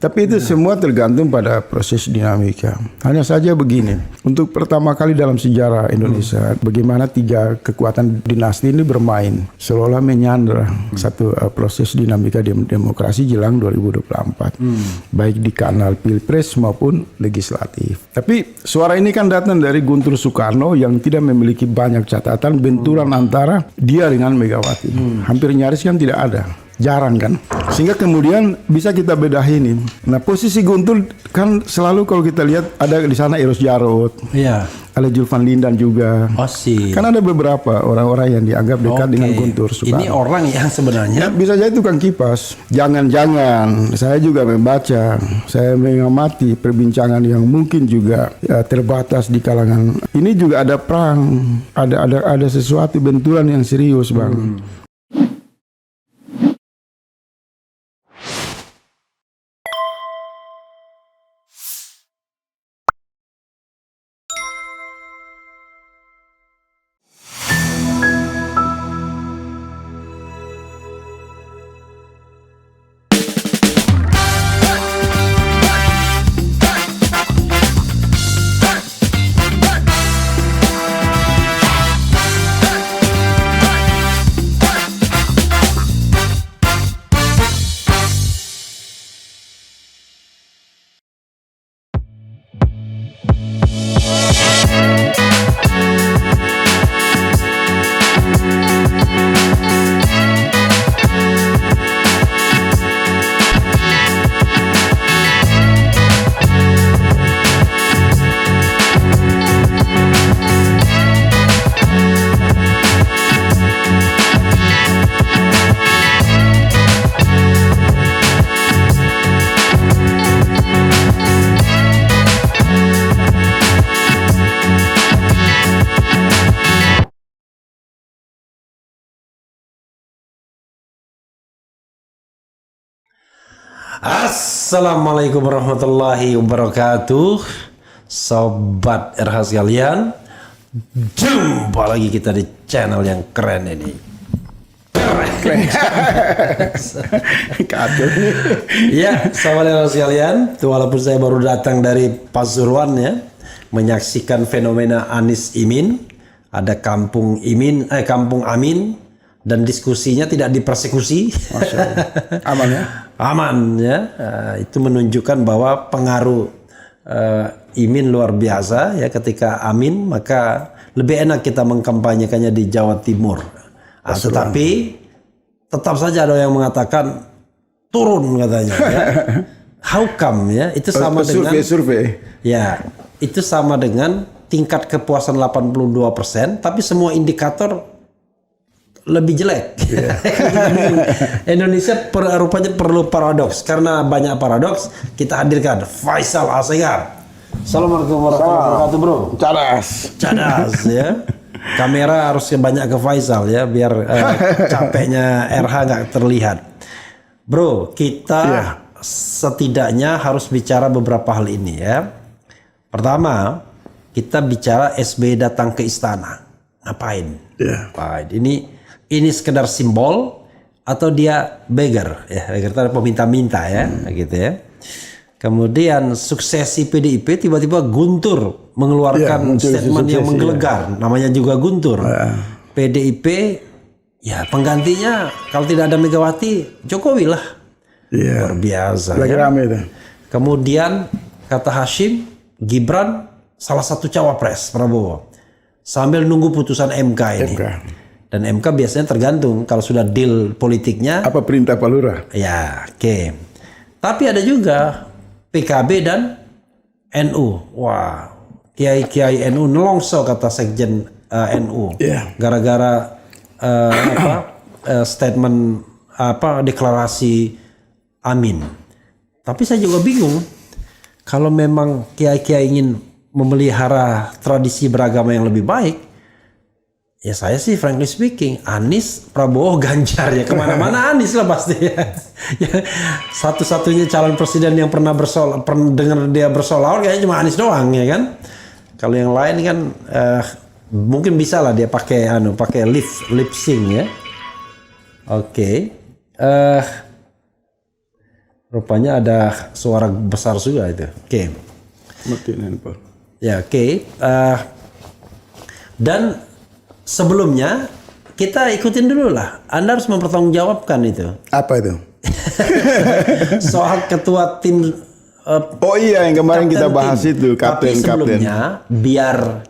Tapi itu semua tergantung pada proses dinamika. Hanya saja begini, untuk pertama kali dalam sejarah Indonesia, bagaimana tiga kekuatan dinasti ini bermain seolah menyandra satu proses dinamika demokrasi jelang 2024, baik di kanal pilpres maupun legislatif. Tapi suara ini kan datang dari Guntur Soekarno yang tidak memiliki banyak catatan benturan antara dia dengan Megawati. Hampir nyaris kan tidak ada. Jarang kan, sehingga kemudian bisa kita bedahin. Nah, posisi Guntur kan selalu kalau kita lihat ada di sana Eros Jarot, Iya. ada Julvan Lindan juga. Oh sih. Kan ada beberapa orang-orang yang dianggap dekat dengan Guntur Soekarno. Ini orang yang sebenarnya Bisa jadi tukang kipas. Jangan-jangan saya juga membaca, saya mengamati perbincangan yang mungkin juga terbatas di kalangan. Ini juga ada perang, ada sesuatu benturan yang serius, Bang. Assalamualaikum warahmatullahi wabarakatuh, sobat RH sekalian. Jumpa lagi kita di channel yang keren ini. Keren. Ya, sobat RH sekalian, walaupun saya baru datang dari Pasuruan ya, menyaksikan fenomena Anies Imin, ada kampung Amin, dan diskusinya tidak dipersekusi. Masya Allah. Aman ya? Aman ya. Itu menunjukkan bahwa pengaruh Imin luar biasa ya. Ketika Amin, maka lebih enak kita mengkampanyekannya di Jawa Timur. Tetapi tetap saja ada yang mengatakan turun katanya ya. How come ya? Itu sama dengan survei. Ya, itu sama dengan tingkat kepuasan 82%, tapi semua indikator lebih jelek. Indonesia rupanya perlu paradoks. Karena banyak paradoks, kita hadirkan Faisal Asegaf. Assalamualaikum warahmatullahi wabarakatuh, bro. Cadas ya. Kamera harus banyak ke Faisal ya, biar capeknya RH nggak terlihat. Bro, kita setidaknya harus bicara beberapa hal ini ya. Pertama, kita bicara SBY datang ke istana. Ngapain? Ngapain? Ini sekedar simbol atau dia beggar ya, beggar itu peminta-minta ya, gitu ya. Kemudian suksesi PDIP tiba-tiba Guntur mengeluarkan statement yang menggelegar, namanya juga Guntur. PDIP ya penggantinya kalau tidak ada Megawati, Jokowi lah. Luar biasa. Lagi rame itu. Kemudian kata Hashim, Gibran salah satu cawapres Prabowo. Sambil nunggu putusan MK ini. Dan MK biasanya tergantung kalau sudah deal politiknya. Apa perintah Pak Lurah? Ya, oke. Tapi ada juga PKB dan NU. Wah, kiai-kiai NU nelongso kata sekjen NU. Gara-gara statement deklarasi Amin. Tapi saya juga bingung. Kalau memang kiai-kiai ingin memelihara tradisi beragama yang lebih baik, ya saya sih frankly speaking, Anies, Prabowo, Ganjar ya kemana-mana Anies lah pasti ya. Satu-satunya calon presiden yang pernah dengar dia bersolawat kayaknya cuma Anies doang ya kan. Kalau yang lain kan mungkin bisa lah dia pakai lip sync ya. Oke. Rupanya ada suara besar juga itu. Oke. Matiin handphone. Ya, oke. Dan sebelumnya kita ikutin dulu lah. Anda harus mempertanggungjawabkan itu. Apa itu? Soal ketua tim. Oh iya, yang kemarin kita Kapten bahas tim. itu, Tapi kapten. sebelumnya biar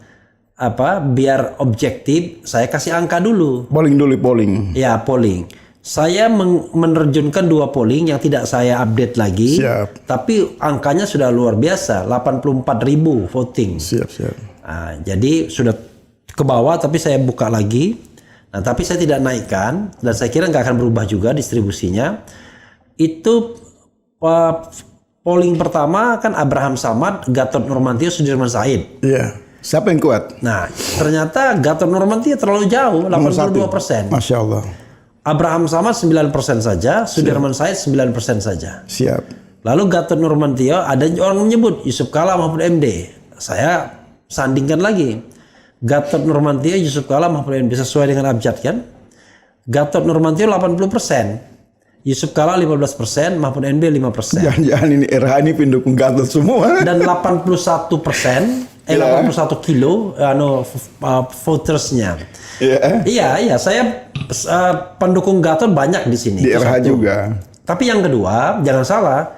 objektif, saya kasih angka dulu. Polling dulu, polling. Ya, polling. Saya menerjunkan 2 polling yang tidak saya update lagi. Siap. Tapi angkanya sudah luar biasa, 84.000 voting. Siap. Nah, jadi sudah ke bawah, tapi saya buka lagi. Nah, tapi saya tidak naikkan dan saya kira nggak akan berubah juga distribusinya. Itu polling pertama kan Abraham Samad, Gatot Nurmantio, Sudirman Said. Iya. Siapa yang kuat? Nah, ternyata Gatot Nurmantio terlalu jauh, 82%. Masya Allah. Abraham Samad 9% saja, Sudirman Said 9% saja. Siap. Lalu Gatot Nurmantio, ada orang menyebut Yusuf Kala, Mahfud MD. Saya sandingkan lagi. Gatot Nurmantio, Yusuf Kala, Mahfud MD sesuai dengan abjad kan? Gatot Nurmantio 80%, Yusuf Kala 15%, Mahfud MD 5%. Jangan-jangan ini RH ini pendukung Gatot semua. Dan 81%, 81 kilo votersnya. Iya, saya pendukung Gatot banyak di sini. Di RH juga. Tapi yang kedua, jangan salah,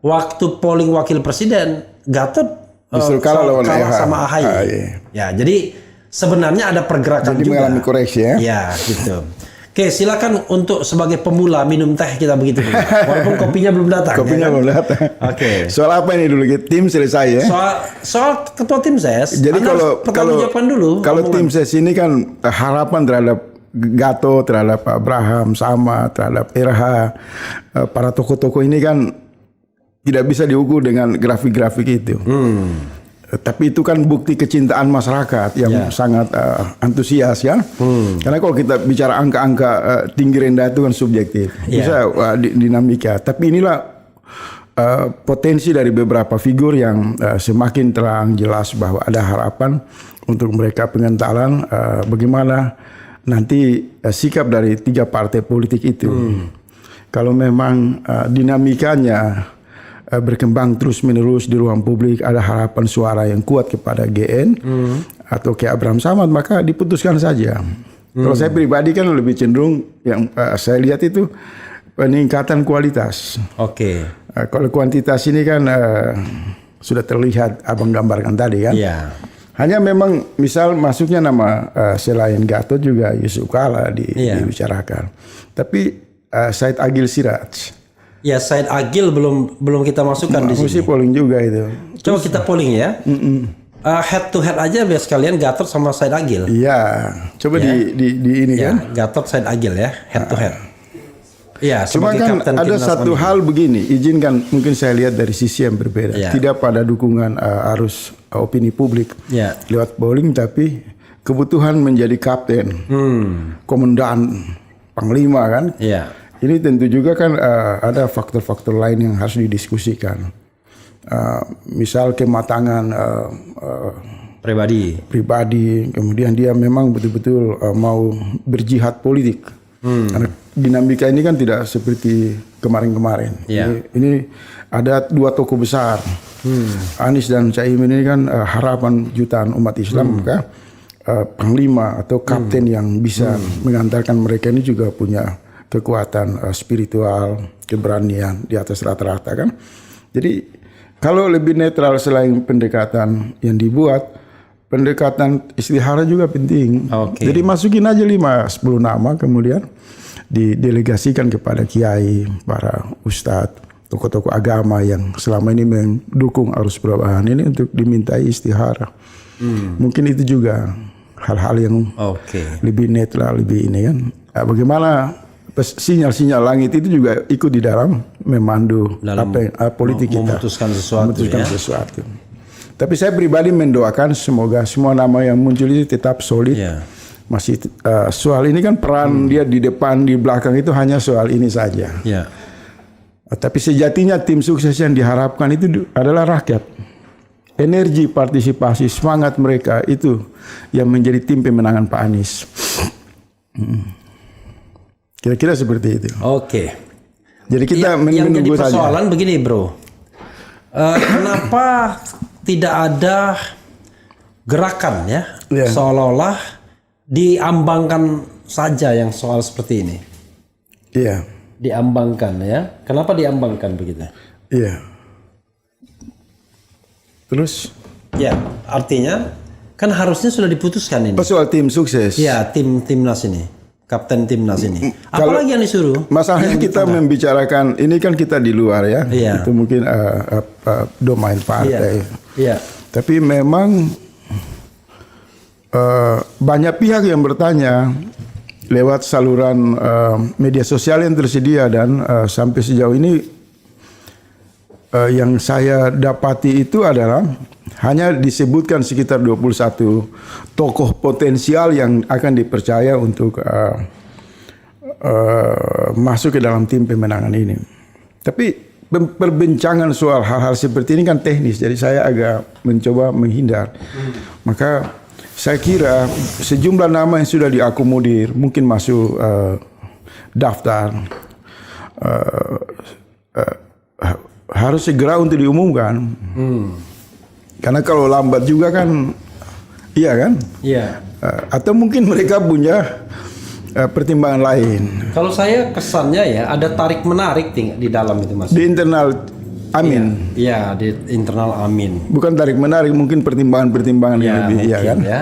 waktu polling wakil presiden, Gatot justru kalah sama AHY. Ya, jadi sebenarnya ada pergerakan jadi juga. mengalami koreksi ya. Ya, gitu. Oke, silakan untuk sebagai pemula minum teh kita begitu dulu. Walaupun kopinya belum datang. Kopinya belum datang. Oke. Soal apa ini dulu? Tim selesai ya. Soal ketua tim ses. Jadi kalau tim ses ini kan harapan terhadap Gatot, terhadap Pak Abraham, Samad, terhadap RH, para tokoh-tokoh ini kan tidak bisa diukur dengan grafik-grafik itu. Tapi itu kan bukti kecintaan masyarakat yang sangat antusias ya. Karena kalau kita bicara angka-angka tinggi rendah itu kan subjektif, bisa dinamika. Tapi inilah potensi dari beberapa figur yang semakin terang jelas bahwa ada harapan untuk mereka pengentalan bagaimana nanti sikap dari 3 partai politik itu. Kalau memang dinamikanya berkembang terus-menerus di ruang publik, ada harapan suara yang kuat kepada GN atau ke Abraham Samad, maka diputuskan saja. Kalau saya pribadi kan lebih cenderung yang saya lihat itu peningkatan kualitas. Oke. Kalau kuantitas ini kan sudah terlihat abang gambarkan tadi kan. Iya. Hanya memang misal masuknya nama selain Gatot juga Yusuf Kala dibicarakan. Tapi Said Agil Siraj. Ya, Said Agil belum kita masukkan di sini. Mesti polling juga itu. Coba kita polling ya. Head to head aja biar sekalian Gatot sama Said Agil. Iya, coba di ini kan. Gatot Said Agil ya, head to head. Iya, cuma kan ada satu hal begini, izinkan mungkin saya lihat dari sisi yang berbeda. Tidak pada dukungan arus opini publik lewat polling, tapi kebutuhan menjadi kapten, komandan, panglima kan. Iya. Ini tentu juga kan ada faktor-faktor lain yang harus didiskusikan. Misal kematangan pribadi, kemudian dia memang betul-betul mau berjihad politik. Karena dinamika ini kan tidak seperti kemarin-kemarin. Ini ada 2 tokoh besar, Anies dan Caimin ini kan harapan jutaan umat Islam, maka panglima atau kapten yang bisa mengantarkan mereka ini juga punya kekuatan spiritual, keberanian di atas rata-rata kan. Jadi kalau lebih netral selain pendekatan yang dibuat, pendekatan istihara juga penting. Jadi masukin aja 5-10 nama, kemudian didelegasikan kepada kiai, para ustadz, tokoh-tokoh agama yang selama ini mendukung arus perubahan ini untuk dimintai istihara. Mungkin itu juga hal-hal yang lebih netral, lebih ini kan. Bagaimana sinyal-sinyal langit itu juga ikut di dalam memandu politik kita, memutuskan sesuatu. Tapi saya pribadi mendoakan semoga semua nama yang muncul itu tetap solid. Masih soal ini kan peran dia di depan, di belakang itu hanya soal ini saja. Tapi sejatinya tim sukses yang diharapkan itu adalah rakyat. Energi, partisipasi, semangat mereka itu yang menjadi tim pemenangan Pak Anies. Kira-kira seperti itu. Jadi kita yang jadi menunggu saja. persoalan begini bro, kenapa tidak ada gerakan ya, seolah-olah diambangkan saja yang soal seperti ini. Iya. Diambangkan ya, kenapa diambangkan begitu? Iya. Terus? Ya, artinya kan harusnya sudah diputuskan ini. Soal tim sukses. Iya, timnas ini. Kapten timnas ini. Apalagi yang disuruh? Masalahnya kita membicarakan ini kan kita di luar ya. Iya. Itu mungkin domain partai. Iya. Tapi memang banyak pihak yang bertanya lewat saluran media sosial yang tersedia dan sampai sejauh ini yang saya dapati itu adalah hanya disebutkan sekitar 21 tokoh potensial yang akan dipercaya untuk masuk ke dalam tim pemenangan ini. Tapi perbincangan soal hal-hal seperti ini kan teknis, jadi saya agak mencoba menghindar. Maka saya kira sejumlah nama yang sudah diakomodir mungkin masuk daftar harus segera untuk diumumkan. Karena kalau lambat juga kan, iya kan? Iya. Atau mungkin mereka punya pertimbangan lain. Kalau saya kesannya ya ada tarik menarik di dalam itu mas. Di internal Amin. Iya, di internal Amin. Bukan tarik menarik, mungkin pertimbangan-pertimbangan yang lebih, mungkin, iya kan? Ya.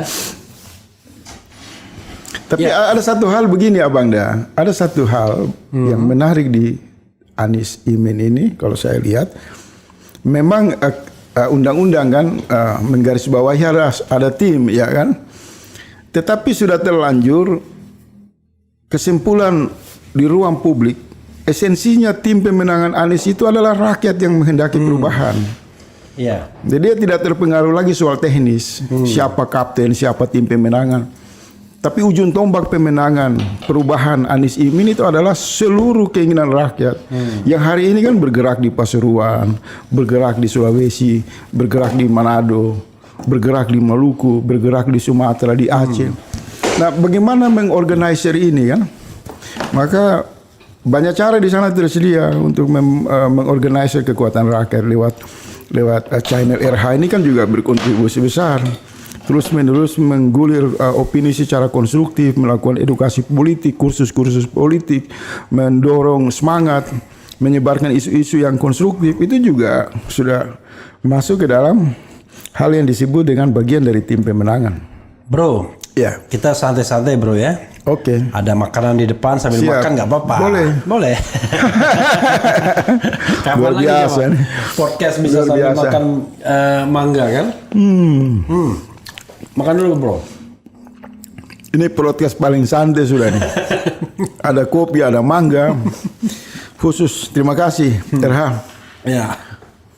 Tapi ada satu hal begini Abang Da, ada satu hal yang menarik di Anies Imin ini, kalau saya lihat, memang undang-undang kan menggarisbawahi ada tim, ya kan? Tetapi sudah terlanjur kesimpulan di ruang publik, esensinya tim pemenangan Anies itu adalah rakyat yang menghendaki perubahan. Iya. Jadi dia tidak terpengaruh lagi soal teknis, siapa kapten, siapa tim pemenangan. Tapi ujung tombak pemenangan perubahan Anies Imin itu adalah seluruh keinginan rakyat yang hari ini kan bergerak di Pasuruan, bergerak di Sulawesi, bergerak di Manado, bergerak di Maluku, bergerak di Sumatera, di Aceh. Nah, bagaimana mengorganisir ini kan? Maka banyak cara di sana tersedia untuk mengorganisir kekuatan rakyat lewat channel RH ini kan juga berkontribusi besar. Terus-menerus menggulir opini secara konstruktif, melakukan edukasi politik, kursus-kursus politik, mendorong semangat, menyebarkan isu-isu yang konstruktif, itu juga sudah masuk ke dalam hal yang disebut dengan bagian dari tim pemenangan. Bro, ya, kita santai-santai bro ya. Oke. Ada makanan di depan sambil makan nggak apa-apa. Boleh. Kapan lagi biasa nih. Podcast bisa sambil makan mangga kan? Makan dulu bro. Ini podcast paling santai sudah nih. Ada kopi, ada mangga. Khusus terima kasih Terha. Ya.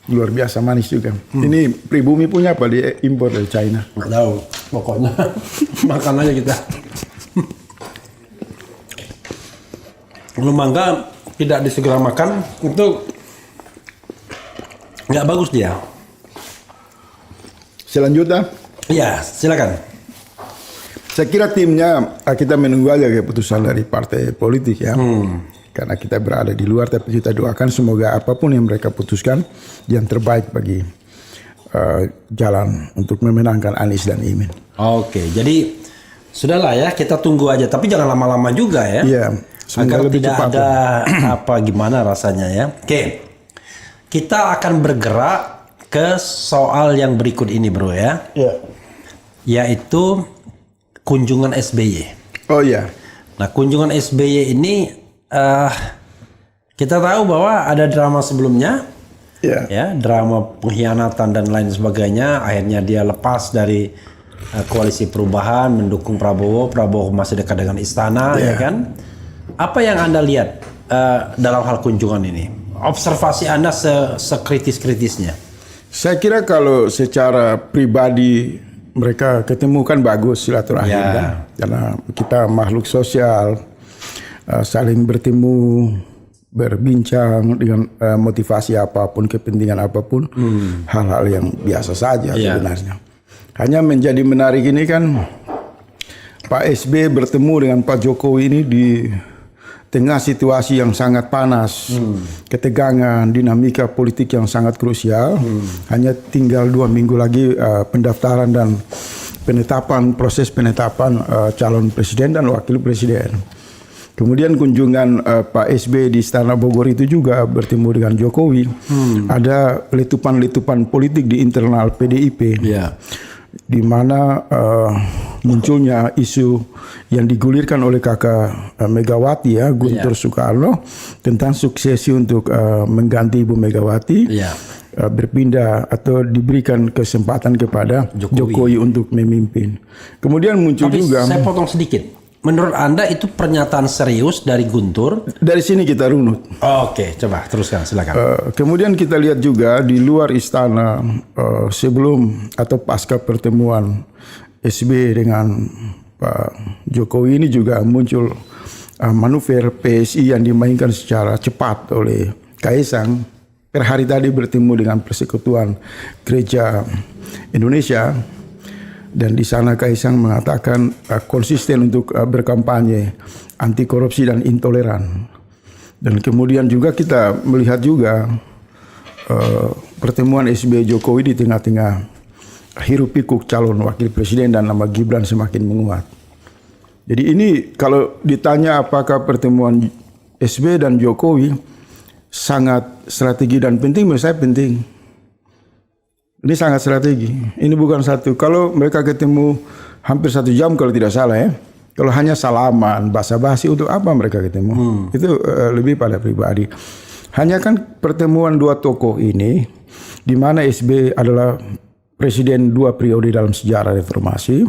Luar biasa manis juga. Ini pribumi punya apa diimpor dari China? Nggak tahu. Pokoknya makan aja kita. Kalau mangga tidak disegera makan itu nggak bagus dia. Selanjutnya. Iya, silakan. Saya kira timnya kita menunggu aja keputusan dari partai politik ya. Karena kita berada di luar, tapi kita doakan semoga apapun yang mereka putuskan yang terbaik bagi jalan untuk memenangkan Anies dan Imin. Oke, jadi sudahlah ya, kita tunggu aja. Tapi jangan lama-lama juga ya. Iya. Agar tidak ada apa gimana rasanya ya. Oke, kita akan bergerak ke soal yang berikut ini bro ya. Iya. Yaitu kunjungan SBY. Oh iya. Nah kunjungan SBY ini kita tahu bahwa ada drama sebelumnya, ya drama pengkhianatan dan lain sebagainya. Akhirnya dia lepas dari koalisi perubahan, mendukung Prabowo. Prabowo masih dekat dengan istana, ya kan? Apa yang Anda lihat dalam hal kunjungan ini? Observasi Anda sekritis-kritisnya. Saya kira kalau secara pribadi mereka ketemu kan bagus silaturahim kan, karena kita makhluk sosial, saling bertemu, berbincang dengan motivasi apapun, kepentingan apapun, hal-hal yang biasa saja sebenarnya. Hanya menjadi menarik ini kan Pak SB bertemu dengan Pak Jokowi ini di tengah situasi yang sangat panas, ketegangan, dinamika politik yang sangat krusial, hanya tinggal 2 minggu lagi pendaftaran dan proses penetapan calon presiden dan wakil presiden. Kemudian kunjungan Pak SB di Istana Bogor itu juga bertemu dengan Jokowi. Ada letupan-letupan politik di internal PDIP, di mana munculnya isu yang digulirkan oleh kakak Megawati Guntur Soekarno tentang suksesi untuk mengganti Ibu Megawati. Berpindah atau diberikan kesempatan kepada Jokowi untuk memimpin. Kemudian muncul juga. Saya potong sedikit. Menurut Anda itu pernyataan serius dari Guntur? Dari sini kita runut. Oke, coba teruskan, silakan. Kemudian kita lihat juga di luar istana sebelum atau pasca pertemuan SB dengan Pak Jokowi ini juga muncul manuver PSI yang dimainkan secara cepat oleh Kaisang. Per hari tadi bertemu dengan Persekutuan Gereja Indonesia. Dan di sana Kaisang mengatakan konsisten untuk berkampanye anti korupsi dan intoleran. Dan kemudian juga kita melihat juga pertemuan SBY Jokowi di tengah-tengah hiruk pikuk calon wakil presiden dan nama Gibran semakin menguat. Jadi ini kalau ditanya apakah pertemuan SBY dan Jokowi sangat strategi dan penting, menurut saya penting. Ini sangat strategi. Ini bukan satu. Kalau mereka ketemu hampir 1 jam kalau tidak salah Kalau hanya salaman, basa-basi, untuk apa mereka ketemu? Itu lebih pada pribadi. Hanya kan pertemuan 2 tokoh ini, di mana SB adalah presiden 2 periode dalam sejarah reformasi.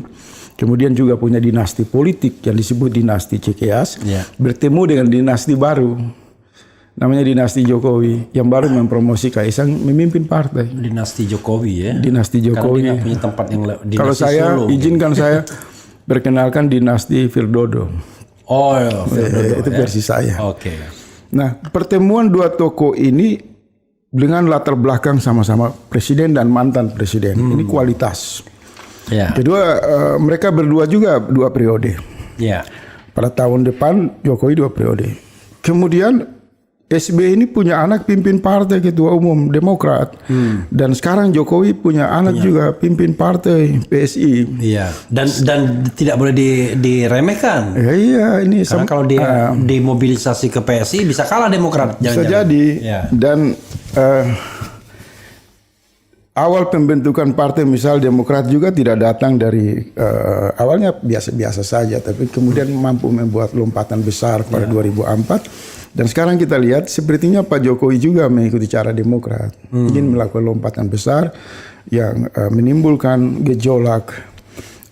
Kemudian juga punya dinasti politik yang disebut dinasti Cikeas. Bertemu dengan dinasti baru. Namanya dinasti Jokowi yang baru mempromosi Kaisang memimpin partai. Dinasti Jokowi Dinasti Jokowi. Karena dia punya tempat yang kalau saya Solo, izinkan saya perkenalkan dinasti Firdodo. Firdodo, itu versi saya. Nah, pertemuan 2 tokoh ini dengan latar belakang sama-sama presiden dan mantan presiden. Ini kualitas. Kedua, mereka berdua juga 2 periode. Pada tahun depan Jokowi 2 periode. Kemudian SBY ini punya anak pimpin partai ketua umum Demokrat. Dan sekarang Jokowi punya anak juga pimpin partai PSI. Dan tidak boleh diremehkan. Ini karena kalau dia dimobilisasi ke PSI bisa kalah Demokrat. Bisa jadi. Dan awal pembentukan partai misal Demokrat juga tidak datang dari awalnya biasa-biasa saja, tapi kemudian mampu membuat lompatan besar pada 2004. Dan sekarang kita lihat sepertinya Pak Jokowi juga mengikuti cara Demokrat. Ingin melakukan lompatan besar yang menimbulkan gejolak,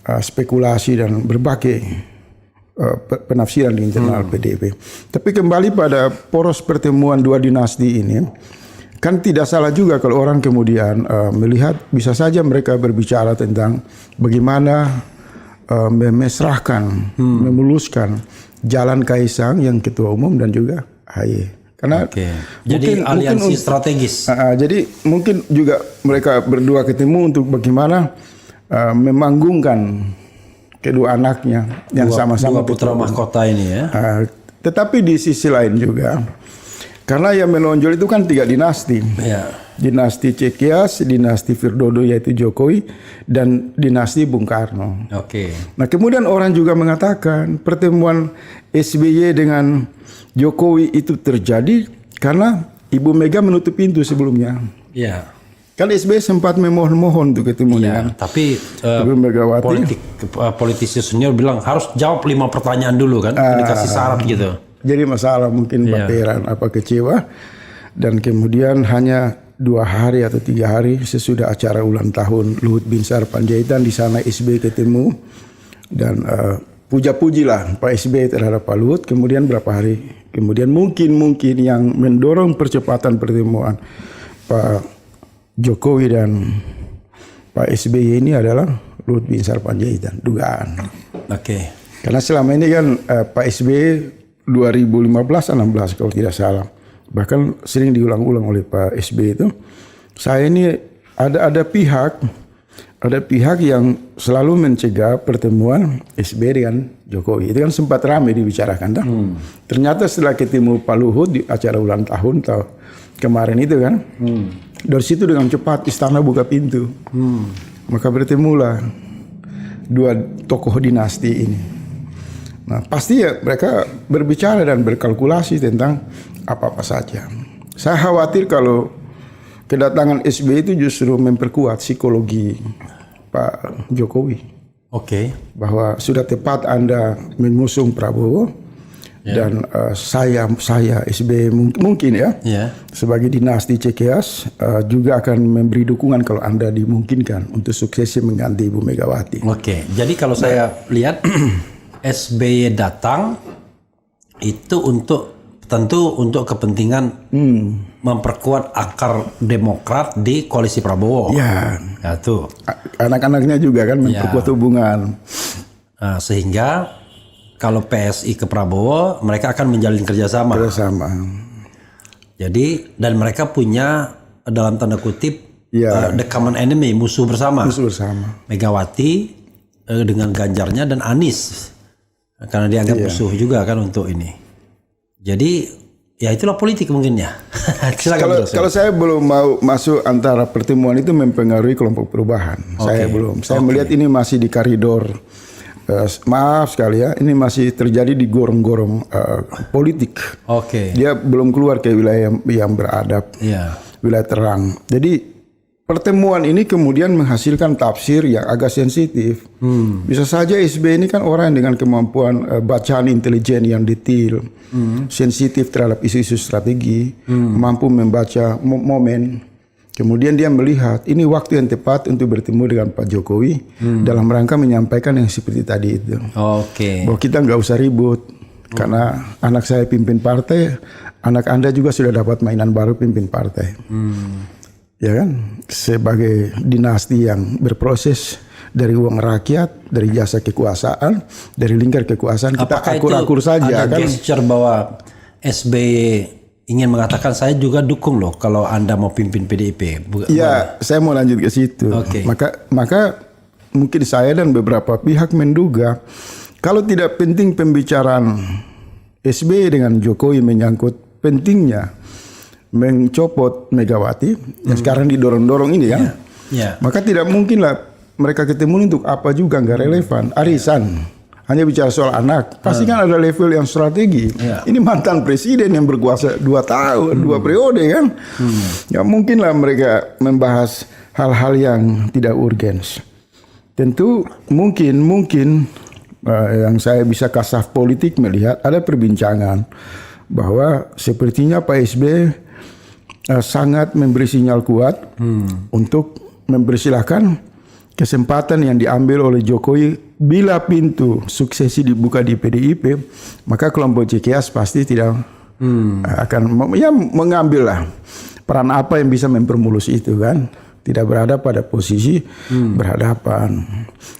spekulasi dan berbagai penafsiran di internal PDIP. Tapi kembali pada poros pertemuan 2 dinasti ini, kan tidak salah juga kalau orang kemudian melihat bisa saja mereka berbicara tentang bagaimana memesrahkan, memuluskan jalan Kaisang yang ketua umum dan juga AHY. Karena jadi aliansi strategis. Jadi mungkin juga mereka berdua ketemu untuk bagaimana memanggungkan kedua anaknya yang sama-sama dua putra mahkota ini tetapi di sisi lain juga, karena yang menonjol itu kan 3 dinasti. Dinasti Cikeas, dinasti Firdodo yaitu Jokowi, dan dinasti Bung Karno. Nah kemudian orang juga mengatakan pertemuan SBY dengan Jokowi itu terjadi karena Ibu Mega menutup pintu sebelumnya. Kan SBY sempat memohon-mohon untuk ketemu dengan tapi Ibu Megawati. Politisi senior bilang harus jawab 5 pertanyaan dulu kan, dikasih syarat gitu. Jadi masalah mungkin baperan apa kecewa, dan kemudian hanya 2 hari atau 3 hari sesudah acara ulang tahun Luhut Binsar Panjaitan di sana SBY ketemu dan puja-pujilah Pak SBY terhadap Pak Luhut. Kemudian berapa hari kemudian mungkin yang mendorong percepatan pertemuan Pak Jokowi dan Pak SBY ini adalah Luhut Binsar Panjaitan, dugaan. Karena selama ini kan Pak SBY 2015-16 kalau tidak salah, bahkan sering diulang-ulang oleh Pak SBY itu, saya ini ada pihak ada pihak yang selalu mencegah pertemuan SBY dengan Jokowi. Itu kan sempat ramai dibicarakan. Ternyata setelah ketemu Pak Luhut di acara ulang tahun kemarin itu kan, dari situ dengan cepat istana buka pintu. Maka bertemulah dua tokoh dinasti ini. Nah, pasti ya mereka berbicara dan berkalkulasi tentang apa-apa saja. Saya khawatir kalau kedatangan SBY itu justru memperkuat psikologi Pak Jokowi. Oke. Bahwa sudah tepat Anda mengusung Prabowo dan saya SBY mungkin ya sebagai dinasti Cikeas juga akan memberi dukungan kalau Anda dimungkinkan untuk suksesi mengganti Ibu Megawati. Oke. Jadi kalau saya lihat SBY datang itu tentu untuk kepentingan memperkuat akar Demokrat di koalisi Prabowo. Ya tuh. Anak-anaknya juga kan memperkuat hubungan. Nah, sehingga kalau PSI ke Prabowo, mereka akan menjalin kerjasama. Jadi dan mereka punya dalam tanda kutip the common enemy, musuh bersama. Megawati dengan Ganjarnya dan Anies, karena dianggap musuh juga kan untuk ini. Jadi ya itulah politik mungkin ya. Kalau saya belum mau masuk antara pertemuan itu mempengaruhi kelompok perubahan. Saya belum. Saya melihat ini masih di koridor. Maaf sekali ya, ini masih terjadi di gorong-gorong politik. Dia belum keluar ke wilayah yang beradab, wilayah terang. Jadi pertemuan ini kemudian menghasilkan tafsir yang agak sensitif. Bisa saja SBY ini kan orang dengan kemampuan bacaan intelijen yang detail, sensitif terhadap isu-isu strategi, mampu membaca momen. Kemudian dia melihat ini waktu yang tepat untuk bertemu dengan Pak Jokowi dalam rangka menyampaikan yang seperti tadi itu. Bahwa kita nggak usah ribut karena anak saya pimpin partai, anak Anda juga sudah dapat mainan baru pimpin partai. Ya kan, sebagai dinasti yang berproses dari uang rakyat, dari jasa kekuasaan, dari lingkar kekuasaan, kita akur-akur saja. Ada gesture bahwa SBY ingin mengatakan saya juga dukung loh kalau Anda mau pimpin PDIP. Ya, saya mau lanjut ke situ. Maka mungkin saya dan beberapa pihak menduga kalau tidak penting pembicaraan SBY dengan Jokowi menyangkut pentingnya mencopot Megawati yang sekarang didorong-dorong ini kan, maka tidak mungkinlah mereka ketemu untuk apa juga, nggak relevan. Arisan hanya bicara soal anak, pasti kan ada level yang strategi. Ini mantan presiden yang berkuasa 2 tahun, 2 periode kan, nggak mungkinlah mereka membahas hal-hal yang tidak urgens. Tentu mungkin yang saya bisa kasaf politik melihat ada perbincangan bahwa sepertinya Pak SBY sangat memberi sinyal kuat untuk mempersilahkan kesempatan yang diambil oleh Jokowi bila pintu suksesi dibuka di PDIP, maka kelompok Cikeas pasti tidak akan mengambil lah peran apa yang bisa mempermulus itu kan, tidak berada pada posisi berhadapan.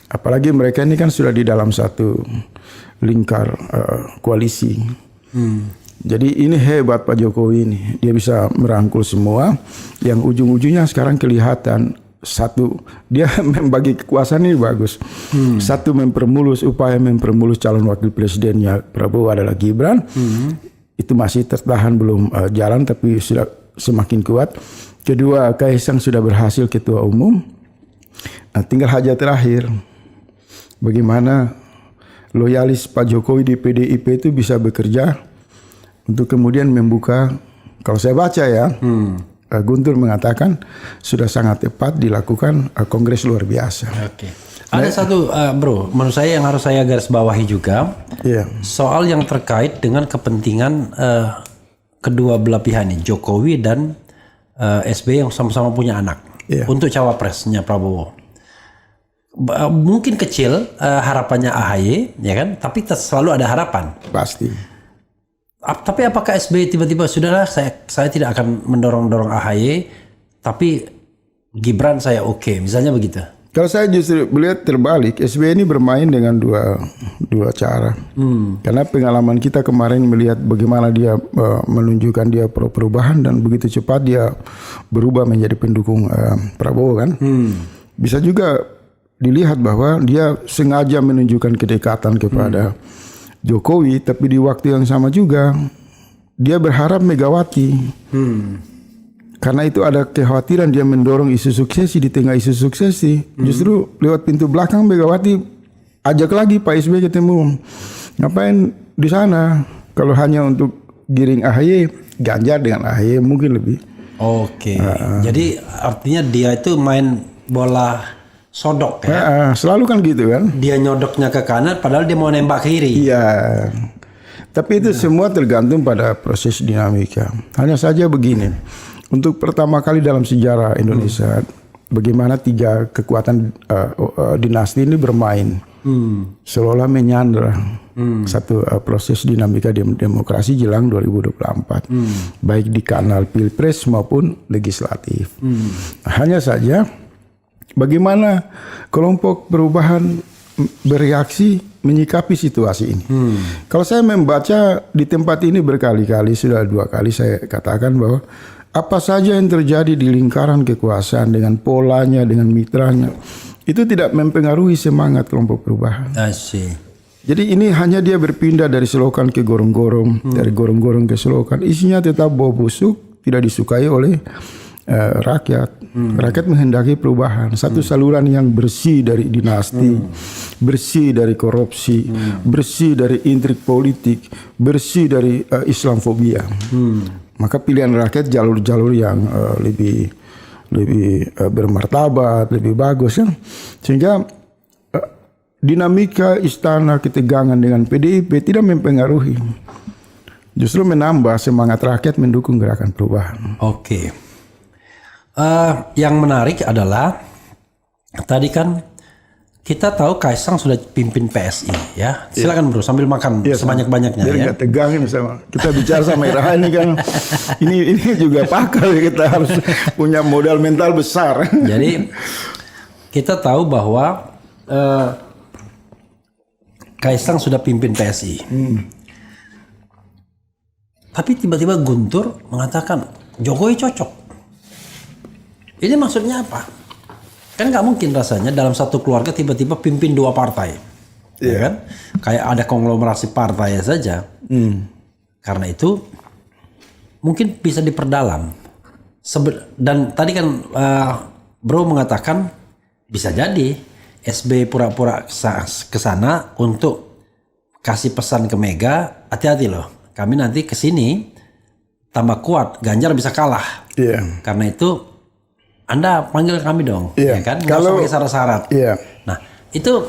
Apalagi mereka ini kan sudah di dalam satu lingkar koalisi. Jadi ini hebat Pak Jokowi ini. Dia bisa merangkul semua. Yang ujung-ujungnya sekarang kelihatan. Satu, dia membagi kekuasaan ini bagus. Satu, upaya mempermulus calon wakil presidennya Prabowo adalah Gibran. Itu masih tertahan belum jalan tapi sudah semakin kuat. Kedua, Kaisang sudah berhasil ketua umum. Nah, tinggal hajat terakhir. Bagaimana loyalis Pak Jokowi di PDIP itu bisa bekerja untuk kemudian membuka, kalau saya baca ya, Guntur mengatakan sudah sangat tepat dilakukan kongres luar biasa. Ada satu bro, menurut saya yang harus saya garis bawahi juga, soal yang terkait dengan kepentingan kedua belah pihak ini, Jokowi dan SBY yang sama-sama punya anak untuk cawapresnya Prabowo. Mungkin kecil harapannya AHY, ya kan? Tapi selalu ada harapan. Pasti. Tapi apakah SBY tiba-tiba sudahlah saya tidak akan mendorong-dorong AHY, tapi Gibran saya oke, misalnya begitu? Kalau saya justru melihat terbalik, SBY ini bermain dengan dua cara. Karena pengalaman kita kemarin melihat bagaimana dia menunjukkan dia pro perubahan dan begitu cepat dia berubah menjadi pendukung Prabowo kan. Bisa juga dilihat bahwa dia sengaja menunjukkan kedekatan kepada Jokowi, tapi di waktu yang sama juga dia berharap Megawati. Karena itu ada kekhawatiran dia mendorong isu suksesi, di tengah isu suksesi justru lewat pintu belakang Megawati ajak lagi Pak SBY ketemu. Ngapain di sana kalau hanya untuk giring AHY, Ganjar dengan AHY mungkin lebih. Oke. Jadi artinya dia itu main bola sodok ya. Selalu kan gitu kan. Dia nyodoknya ke kanan padahal dia mau nembak ke kiri. Iya. Tapi itu semua tergantung pada proses dinamika. Hanya saja begini. Untuk pertama kali dalam sejarah Indonesia, bagaimana tiga kekuatan dinasti ini bermain, seolah menyandra satu proses dinamika demokrasi jelang 2024, baik di kanal pilpres maupun legislatif. Hanya saja, bagaimana kelompok perubahan bereaksi menyikapi situasi ini. Kalau saya membaca di tempat ini berkali-kali, sudah 2 kali saya katakan bahwa apa saja yang terjadi di lingkaran kekuasaan dengan polanya, dengan mitranya, itu tidak mempengaruhi semangat kelompok perubahan. Asyik. Jadi ini hanya dia berpindah dari selokan ke gorong-gorong, dari gorong-gorong ke selokan. Isinya tetap bau busuk, tidak disukai oleh rakyat. Rakyat menghendaki perubahan. Satu saluran yang bersih dari dinasti, bersih dari korupsi, bersih dari intrik politik, bersih dari Islamfobia. Maka pilihan rakyat jalur-jalur yang lebih bermartabat, lebih bagus kan. Sehingga dinamika istana ketegangan dengan PDIP tidak mempengaruhi. Justru menambah semangat rakyat mendukung gerakan perubahan. Oke. Yang menarik adalah tadi kan kita tahu Kaisang sudah pimpin PSI ya. Silakan bro sambil makan sebanyak-banyaknya biar ya. nggak tegang ini sama kita bicara sama Iraha ini kan. ini juga pakar, kita harus punya modal mental besar. Jadi kita tahu bahwa Kaisang sudah pimpin PSI. Tapi tiba-tiba Guntur mengatakan Jokowi cocok. Ini maksudnya apa? Kan nggak mungkin rasanya dalam satu keluarga tiba-tiba pimpin 2 partai, ya kan? Kayak ada konglomerasi partai saja. Karena itu mungkin bisa diperdalam. Dan tadi kan Bro mengatakan bisa jadi SBY pura-pura ke sana untuk kasih pesan ke Mega, hati-hati loh. Kami nanti ke sini tambah kuat, Ganjar bisa kalah. Karena itu Anda panggil kami dong, ya kan? Nggak usah pakai syarat-syarat. Nah, itu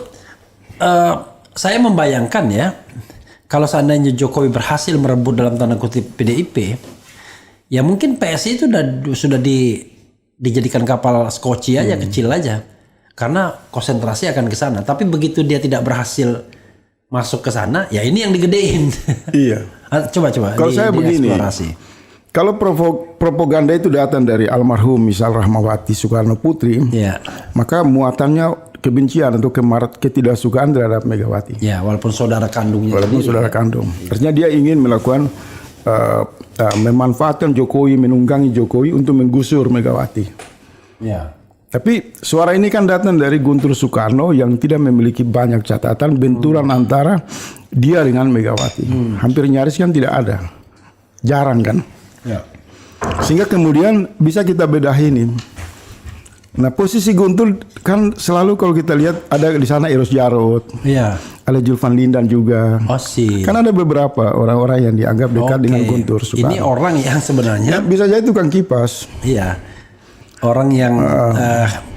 saya membayangkan ya, kalau seandainya Jokowi berhasil merebut dalam tanda kutip PDIP, ya mungkin PSI itu sudah dijadikan kapal skoci aja, kecil aja, karena konsentrasi akan ke sana. Tapi begitu dia tidak berhasil masuk ke sana, ya ini yang digedein. Coba. Kalau saya begini. Kalau propaganda itu datang dari almarhum misal Rahmawati Soekarno Putri, maka muatannya kebencian atau ketidaksukaan terhadap Megawati. Ya, walaupun saudara kandungnya. Artinya dia ingin melakukan memanfaatkan Jokowi, menunggangi Jokowi untuk menggusur Megawati. Tapi suara ini kan datang dari Guntur Soekarno yang tidak memiliki banyak catatan benturan antara dia dengan Megawati. Hampir nyaris kan tidak ada, jarang kan. Sehingga kemudian bisa kita bedahin ini. Nah, posisi Guntur kan selalu kalau kita lihat ada di sana Eros Jarot, ada Julvan Lindan juga. Kan ada beberapa orang-orang yang dianggap dekat dengan Guntur Soekarno. Ini orang yang sebenarnya bisa jadi tukang kipas. Orang yang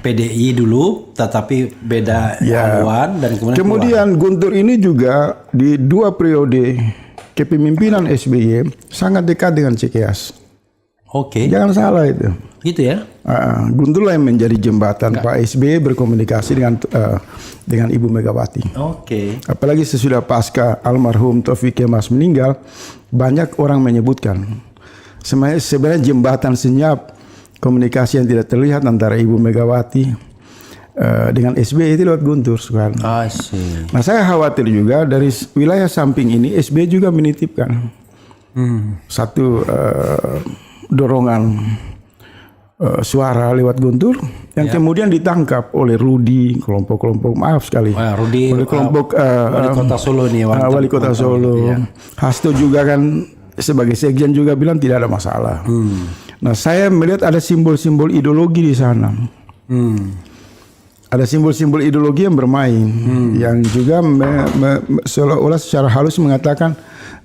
PDI dulu, tetapi beda haluan dan kemudian Guntur ini juga di 2 periode kepemimpinan SBY sangat dekat dengan Cikeas. Jangan salah itu. Gitu ya. Guntur lah yang menjadi jembatan Pak SBY berkomunikasi dengan Ibu Megawati. Apalagi sesudah pasca almarhum Taufik Kemas meninggal, banyak orang menyebutkan sebenarnya jembatan senyap komunikasi yang tidak terlihat antara Ibu Megawati dengan SBY itu lewat Guntur Soekarno. Nah, saya khawatir juga dari wilayah samping ini SBY juga menitipkan satu dorongan suara lewat Guntur yang kemudian ditangkap oleh Rudi, kelompok-kelompok maaf sekali. Rudi, oleh kelompok wali kota Solo nih. Wali kota Solo. Iya. Hasto juga kan sebagai sekjen juga bilang tidak ada masalah. Nah, saya melihat ada simbol-simbol ideologi di sana. Ada simbol-simbol ideologi yang bermain, yang juga seolah-olah secara halus mengatakan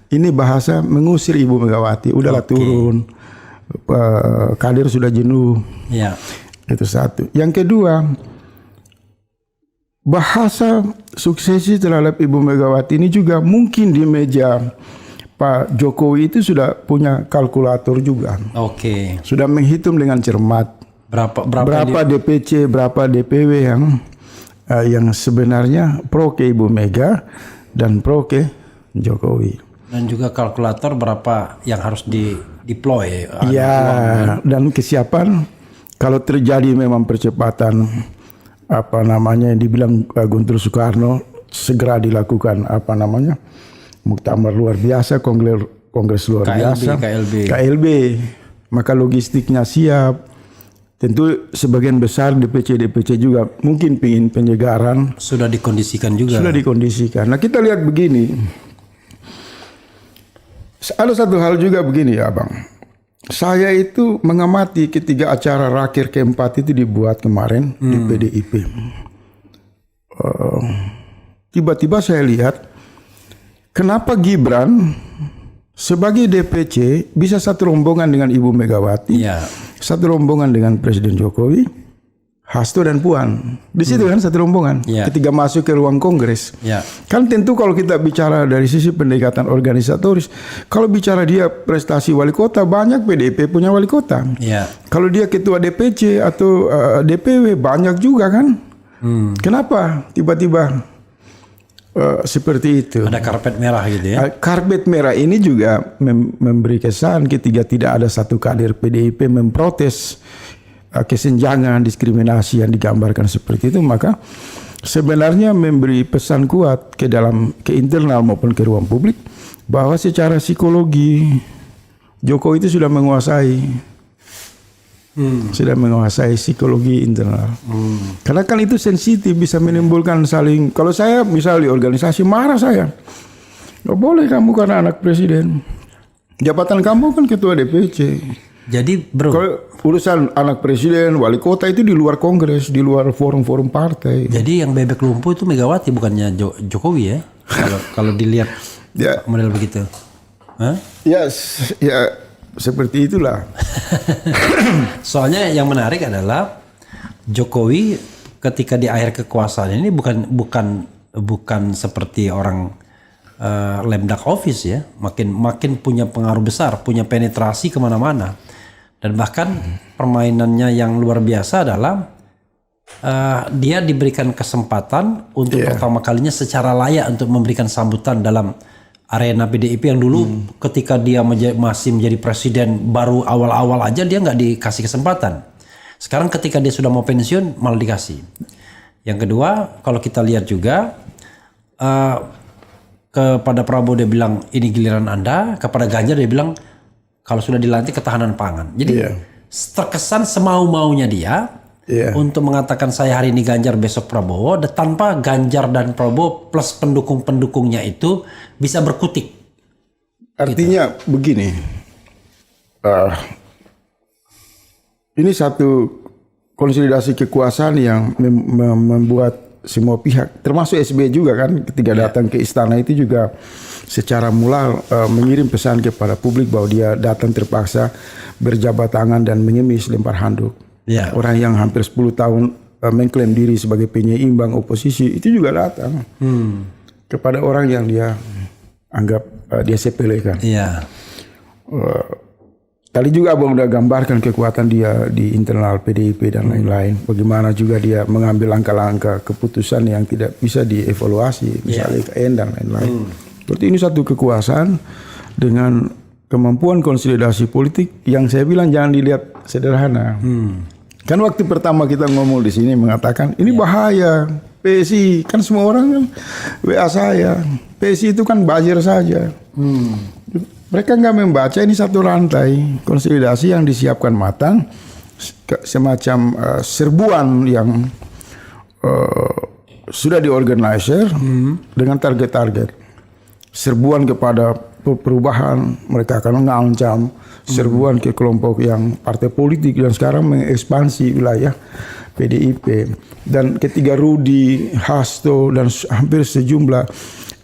ini bahasa mengusir Ibu Megawati. Udahlah turun, kader sudah jenuh. Ya. Itu satu. Yang kedua, bahasa suksesi terhadap Ibu Megawati ini juga mungkin di meja Pak Jokowi itu sudah punya kalkulator juga. Oke. Sudah menghitung dengan cermat berapa DPC, berapa DPW yang sebenarnya pro ke Ibu Mega dan pro ke Jokowi. Dan juga kalkulator berapa yang harus di-deploy. Ya, dan kesiapan kalau terjadi memang percepatan yang dibilang Guntur Soekarno segera dilakukan muktamar luar biasa, kongres luar biasa, KLB, maka logistiknya siap. Tentu sebagian besar DPC juga mungkin pingin penyegaran. Sudah dikondisikan juga. Sudah dikondisikan. Nah, kita lihat begini. Ada satu hal juga begini ya Bang. Saya itu mengamati ketika acara Raker keempat itu dibuat kemarin di PDIP. Tiba-tiba saya lihat kenapa Gibran sebagai DPC bisa satu rombongan dengan Ibu Megawati, satu rombongan dengan Presiden Jokowi, Hasto dan Puan. Di situ kan satu rombongan. Ketika masuk ke ruang kongres, kan tentu kalau kita bicara dari sisi pendekatan organisatoris, kalau bicara dia prestasi wali kota, banyak PDIP punya wali kota. Kalau dia ketua DPC atau DPW banyak juga kan. Kenapa tiba-tiba seperti itu? Ada karpet merah gitu ya. Karpet merah ini juga memberi kesan ketika tidak ada satu kader PDIP memprotes kesenjangan, diskriminasi yang digambarkan seperti itu, maka sebenarnya memberi pesan kuat ke internal maupun ke ruang publik bahwa secara psikologi Jokowi itu sudah menguasai psikologi internal. Karena kan itu sensitif, bisa menimbulkan saling. Kalau saya misalnya di organisasi marah saya, nggak boleh kamu karena anak presiden. Jabatan kamu kan ketua DPC. Jadi bro, kalau urusan anak presiden, wali kota itu di luar kongres, di luar forum-forum partai. Jadi yang bebek lumpuh itu Megawati bukannya Jokowi ya? Kalau dilihat model begitu. Ya seperti itulah. Soalnya yang menarik adalah Jokowi ketika di akhir kekuasaan ini bukan seperti orang lemdak office ya, makin punya pengaruh besar, punya penetrasi kemana-mana. Dan bahkan permainannya yang luar biasa adalah dia diberikan kesempatan untuk pertama kalinya secara layak untuk memberikan sambutan dalam arena PDIP yang dulu ketika dia masih menjadi presiden baru awal-awal aja dia nggak dikasih kesempatan. Sekarang ketika dia sudah mau pensiun malah dikasih. Yang kedua, kalau kita lihat juga kepada Prabowo dia bilang ini giliran Anda, kepada Ganjar dia bilang kalau sudah dilantik ketahanan pangan. Jadi terkesan semau-maunya dia untuk mengatakan saya hari ini Ganjar besok Prabowo, tanpa Ganjar dan Prabowo plus pendukung-pendukungnya itu bisa berkutik. Artinya begini, ini satu konsolidasi kekuasaan yang membuat semua pihak, termasuk SBY juga kan, ketika datang ke istana itu juga secara mula mengirim pesan kepada publik bahwa dia datang terpaksa berjabat tangan dan mengemis lempar handuk. Orang yang hampir 10 tahun mengklaim diri sebagai penyeimbang oposisi itu juga datang kepada orang yang dia anggap dia sepelekan. Tadi juga Abang udah gambarkan kekuatan dia di internal PDIP dan lain-lain. Bagaimana juga dia mengambil langkah-langkah keputusan yang tidak bisa dievaluasi, misalnya KN dan lain-lain. Berarti ini satu kekuasaan dengan kemampuan konsolidasi politik yang saya bilang jangan dilihat sederhana. Kan waktu pertama kita ngomong di sini mengatakan ini bahaya. PSI kan semua orang kan WA saya. PSI itu kan buzzer saja. Mereka nggak membaca ini satu rantai konsolidasi yang disiapkan matang semacam serbuan yang sudah diorganisir dengan target-target. Serbuan kepada perubahan, mereka akan mengancam. Serbuan ke kelompok yang partai politik dan sekarang mengekspansi wilayah PDIP. Dan ketika Rudi, Hasto dan hampir sejumlah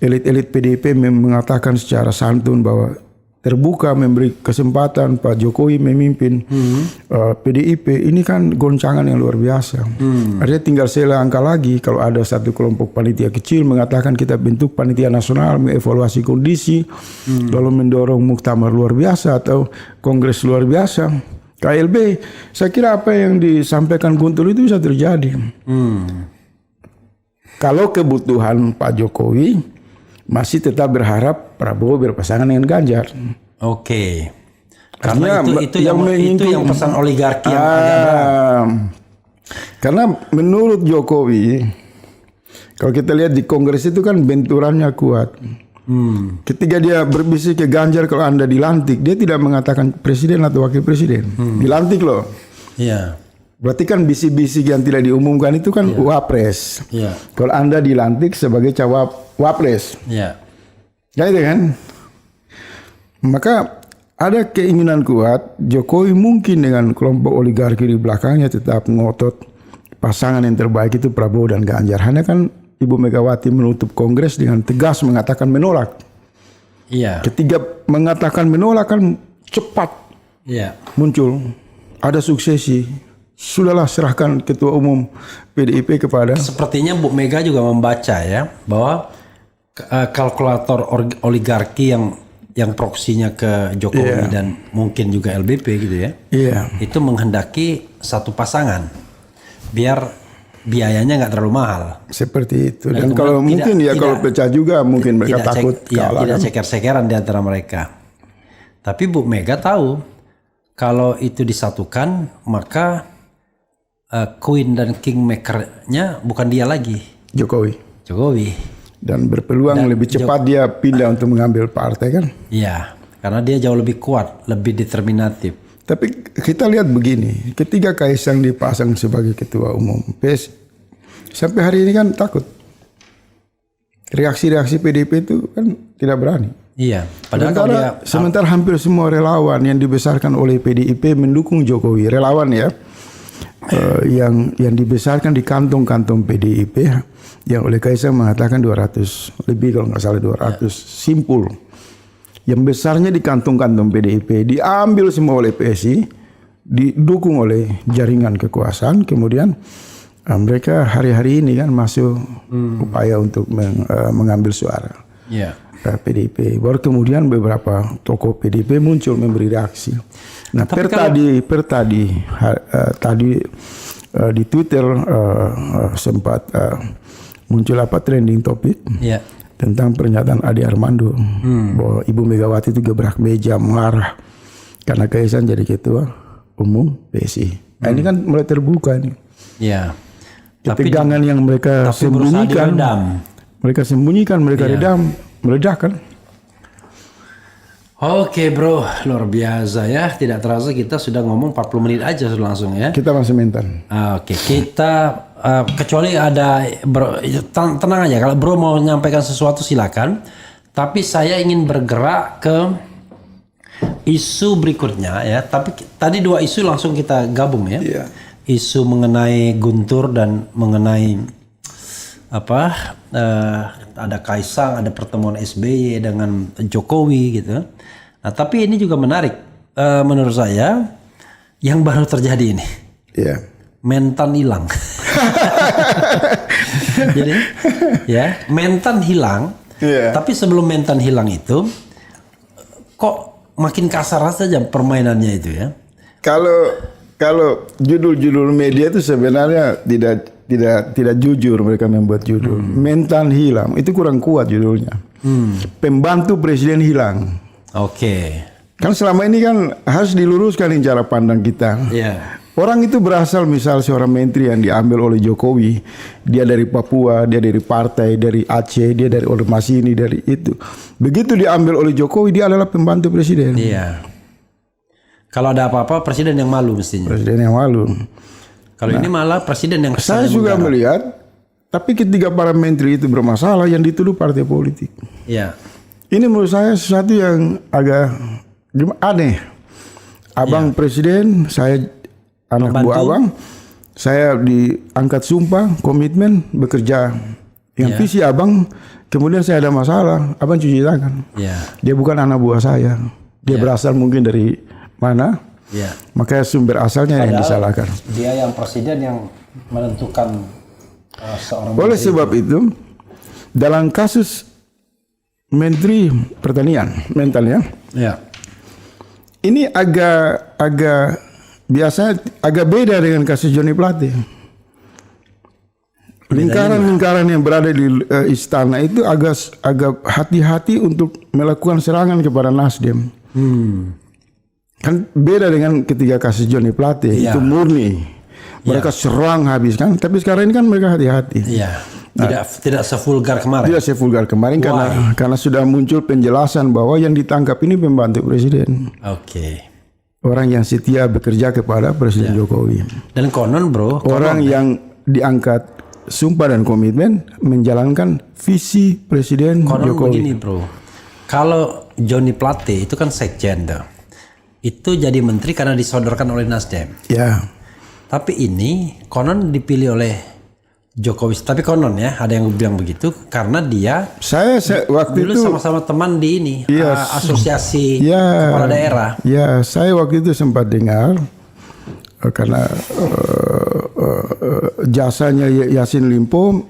elit-elit PDIP mengatakan secara santun bahwa terbuka memberi kesempatan Pak Jokowi memimpin PDIP, ini kan goncangan yang luar biasa. Artinya tinggal selangkah lagi kalau ada satu kelompok panitia kecil mengatakan kita bentuk panitia nasional, mengevaluasi kondisi, lalu mendorong muktamar luar biasa atau kongres luar biasa. KLB, saya kira apa yang disampaikan Guntur itu bisa terjadi. Kalau kebutuhan Pak Jokowi masih tetap berharap Prabowo berpasangan dengan Ganjar. Oke. Karena itu yang pesan oligarki yang agak berat. Karena menurut Jokowi, kalau kita lihat di Kongres itu kan benturannya kuat. Ketika dia berbisik ke Ganjar kalau Anda dilantik, dia tidak mengatakan presiden atau wakil presiden. Dilantik loh. Iya. Berarti kan bisik-bisik yang tidak diumumkan itu kan wapres. Iya. Kalau Anda dilantik sebagai wapres. Iya. Ya itu kan. Maka ada keinginan kuat Jokowi mungkin dengan kelompok oligarki di belakangnya tetap ngotot pasangan yang terbaik itu Prabowo dan Ganjar. Hanya kan Ibu Megawati menutup Kongres dengan tegas mengatakan menolak. Iya. Ketika mengatakan menolak kan cepat muncul ada suksesi. Sudahlah serahkan ketua umum PDIP kepada. Sepertinya Bu Mega juga membaca ya bahwa kalkulator oligarki yang proksinya ke Jokowi dan mungkin juga LBP gitu ya. Itu menghendaki satu pasangan biar biayanya nggak terlalu mahal. Seperti itu. Dan kalau mungkin kalau pecah juga mungkin mereka takut kalah. Tidak ceker-cekeran di antara mereka. Tapi Bu Mega tahu kalau itu disatukan maka Queen dan Kingmaker-nya bukan dia lagi. Jokowi. Dan berpeluang lebih cepat dia pindah untuk mengambil partai kan? Iya, karena dia jauh lebih kuat, lebih determinatif. Tapi kita lihat begini, ketika Kaisang dipasang sebagai ketua umum PS, sampai hari ini kan takut. Reaksi-reaksi PDIP itu kan tidak berani. Iya, padahal sementara hampir semua relawan yang dibesarkan oleh PDIP mendukung Jokowi, relawan ya. Yang dibesarkan di kantong-kantong PDIP yang oleh Kaisang mengatakan 200 lebih kalau nggak salah 200 simpul yang besarnya di kantong-kantong PDIP diambil semua oleh PSI didukung oleh jaringan kekuasaan kemudian mereka hari-hari ini kan masuk upaya untuk mengambil suara PDIP baru kemudian beberapa tokoh PDIP muncul memberi reaksi. Nah, tadi di Twitter sempat muncul trending topik tentang pernyataan Ade Armando bahwa Ibu Megawati itu gebrak meja marah karena Kaisang jadi ketua umum PSI. Nah, ini kan mulai terbuka nih. Iya. Ketegangan yang mereka sembunyikan, mereka redam, meledak kan. Oke bro, luar biasa ya. Tidak terasa kita sudah ngomong 40 menit aja langsung ya. Kita masih mentan. Oke, kita kecuali ada bro, tenang aja. Kalau bro mau menyampaikan sesuatu silakan. Tapi saya ingin bergerak ke isu berikutnya ya. Tapi tadi dua isu langsung kita gabung ya. Iya. Isu mengenai Guntur dan mengenai ada Kaisang, ada pertemuan SBY dengan Jokowi gitu. Nah, tapi ini juga menarik menurut saya yang baru terjadi ini. Iya. Mentan hilang. Jadi ya, mentan hilang. Yeah. Tapi sebelum mentan hilang itu kok makin kasar saja permainannya itu ya. Kalau judul-judul media itu sebenarnya tidak jujur mereka membuat judul. Mentan hilang itu kurang kuat judulnya. Pembantu presiden hilang. Oke. Kan selama ini kan harus diluruskan cara pandang kita. Yeah. Orang itu berasal misal seorang menteri yang diambil oleh Jokowi, dia dari Papua, dia dari partai, dari Aceh, dia dari ormas ini, dari itu. Begitu diambil oleh Jokowi, dia adalah pembantu presiden. Iya. Kalau ada apa-apa presiden yang malu mestinya. Presiden yang malu. Kalau ini malah presiden yang Saya kesannya juga menggarap. melihat, tapi ketika para menteri itu bermasalah, yang dituduh partai politik. Iya. Ini menurut saya sesuatu yang agak aneh. Abang presiden, saya anak buah abang, saya diangkat sumpah, komitmen, bekerja dengan visi abang, kemudian saya ada masalah, abang cuci tangan. Iya. Dia bukan anak buah saya, dia berasal mungkin dari mana, Iya. makanya sumber asalnya yang disalahkan. Dia yang presiden yang menentukan seorang Oleh sebab itu, dalam kasus Menteri Pertanian, mentalnya, Iya. ini agak biasa agak beda dengan kasus Johnny Plate. Lingkaran-lingkaran yang berada di istana itu agak hati-hati untuk melakukan serangan kepada Nasdem. Kan beda dengan ketika kasus Johnny Plate, itu murni mereka serang habis kan. Tapi sekarang ini kan mereka hati-hati. Iya. Tidak sevulgar kemarin. Tidak sevulgar kemarin karena sudah muncul penjelasan bahwa yang ditangkap ini pembantu presiden. Oke. Orang yang setia bekerja kepada Presiden Jokowi. Dan konon bro, Orang yang diangkat sumpah dan komitmen menjalankan visi Presiden konon Jokowi. begini bro. Kalau Johnny Plate itu kan sekjen tuh. Itu jadi menteri karena disodorkan oleh Nasdem. Ya, Tapi ini konon dipilih oleh Jokowi. Tapi konon ya, ada yang bilang begitu karena dia saya waktu dulu itu sama-sama teman di ini asosiasi Ya. kepala daerah. Ya, saya waktu itu sempat dengar karena jasanya Yassin Limpo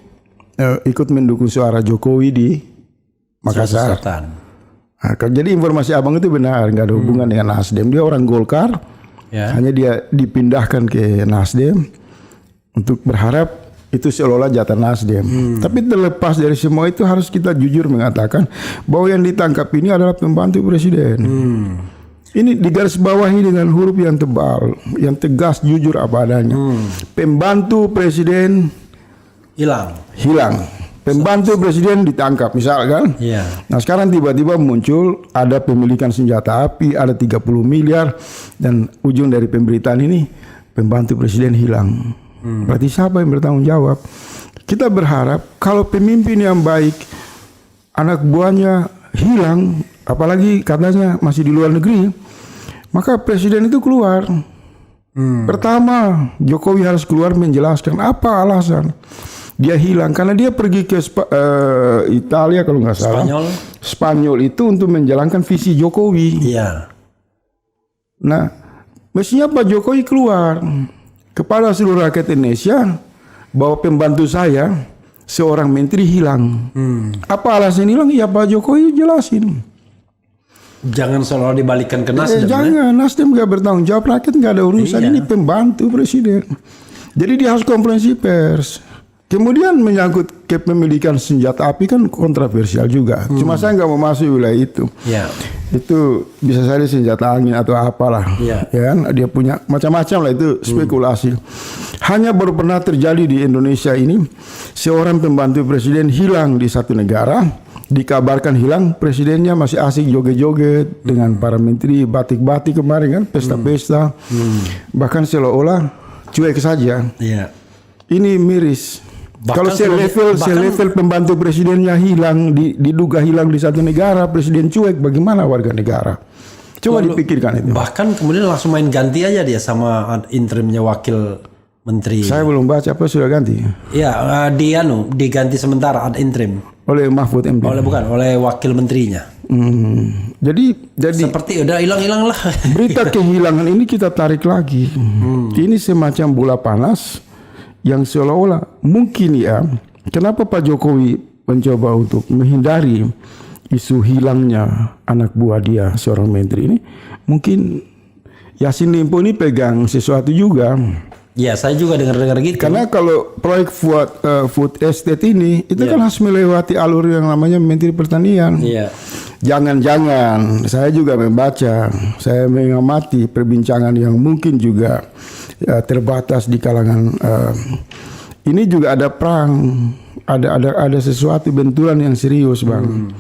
ikut mendukung suara Jokowi di Makassar. Selatan. Nah, jadi informasi abang itu benar, nggak ada hubungan dengan Nasdem. Dia orang Golkar, Ya. hanya dia dipindahkan ke Nasdem untuk berharap itu seolah-olah jatah Nasdem. Tapi terlepas dari semua itu harus kita jujur mengatakan bahwa yang ditangkap ini adalah pembantu presiden. Ini digarisbawahi dengan huruf yang tebal, yang tegas, jujur apa adanya. Pembantu presiden Hilang. hilang. Pembantu presiden ditangkap misalkan. Iya. Nah sekarang tiba-tiba muncul ada pemilikan senjata api, ada 30 miliar dan ujung dari pemberitaan ini pembantu presiden hilang. Berarti siapa yang bertanggung jawab? Kita berharap kalau pemimpin yang baik anak buahnya hilang, apalagi katanya masih di luar negeri, maka presiden itu keluar. Pertama, Jokowi harus keluar menjelaskan apa alasan dia hilang, karena dia pergi ke Italia kalau nggak salah. Spanyol itu untuk menjalankan visi Jokowi. Iya. Nah, mestinya Pak Jokowi keluar kepada seluruh rakyat Indonesia bahwa pembantu saya seorang menteri hilang. Apa alasan hilang? Ya Pak Jokowi jelasin. Jangan selalu dibalikan ke Nasdem. Jangan, Nasdem nggak bertanggung jawab, rakyat nggak ada urusan. Iya. Ini pembantu presiden. Jadi dia harus konferensi pers. Kemudian menyangkut kepemilikan senjata api kan kontroversial juga. Cuma saya nggak mau masuk wilayah itu. Iya. Itu bisa saja senjata angin atau apalah. Iya. Ya kan? Dia punya macam-macam lah, itu spekulasi. Hanya baru pernah terjadi di Indonesia ini, seorang pembantu presiden hilang di satu negara, dikabarkan hilang, presidennya masih asik joget-joget dengan para menteri, batik-batik kemarin kan, pesta-pesta. Bahkan seolah-olah cuek saja. Iya. Ini miris. Bahkan Kalau selevel pembantu presidennya hilang, diduga hilang di satu negara, presiden cuek, bagaimana warga negara? Coba dipikirkan itu. Bahkan kemudian langsung main ganti aja dia sama interimnya wakil menteri. Saya belum baca, apa sudah ganti? Iya, diganti sementara ad interim. Oleh Mahfud MD. Oleh wakil menterinya. Jadi Seperti udah hilang-hilang lah. berita kehilangan ini kita tarik lagi. Ini semacam bola panas yang seolah-olah mungkin ya, kenapa Pak Jokowi mencoba untuk menghindari isu hilangnya anak buah dia seorang menteri ini? Mungkin Yassin Limpo ini pegang sesuatu juga. Ya, saya juga dengar-dengar gitu. Karena kalau proyek food estate ini itu kan harus melewati alur yang namanya Menteri Pertanian. Iya. Jangan-jangan saya juga membaca, saya mengamati perbincangan yang mungkin juga terbatas di kalangan ini juga ada perang, ada sesuatu benturan yang serius, Bang.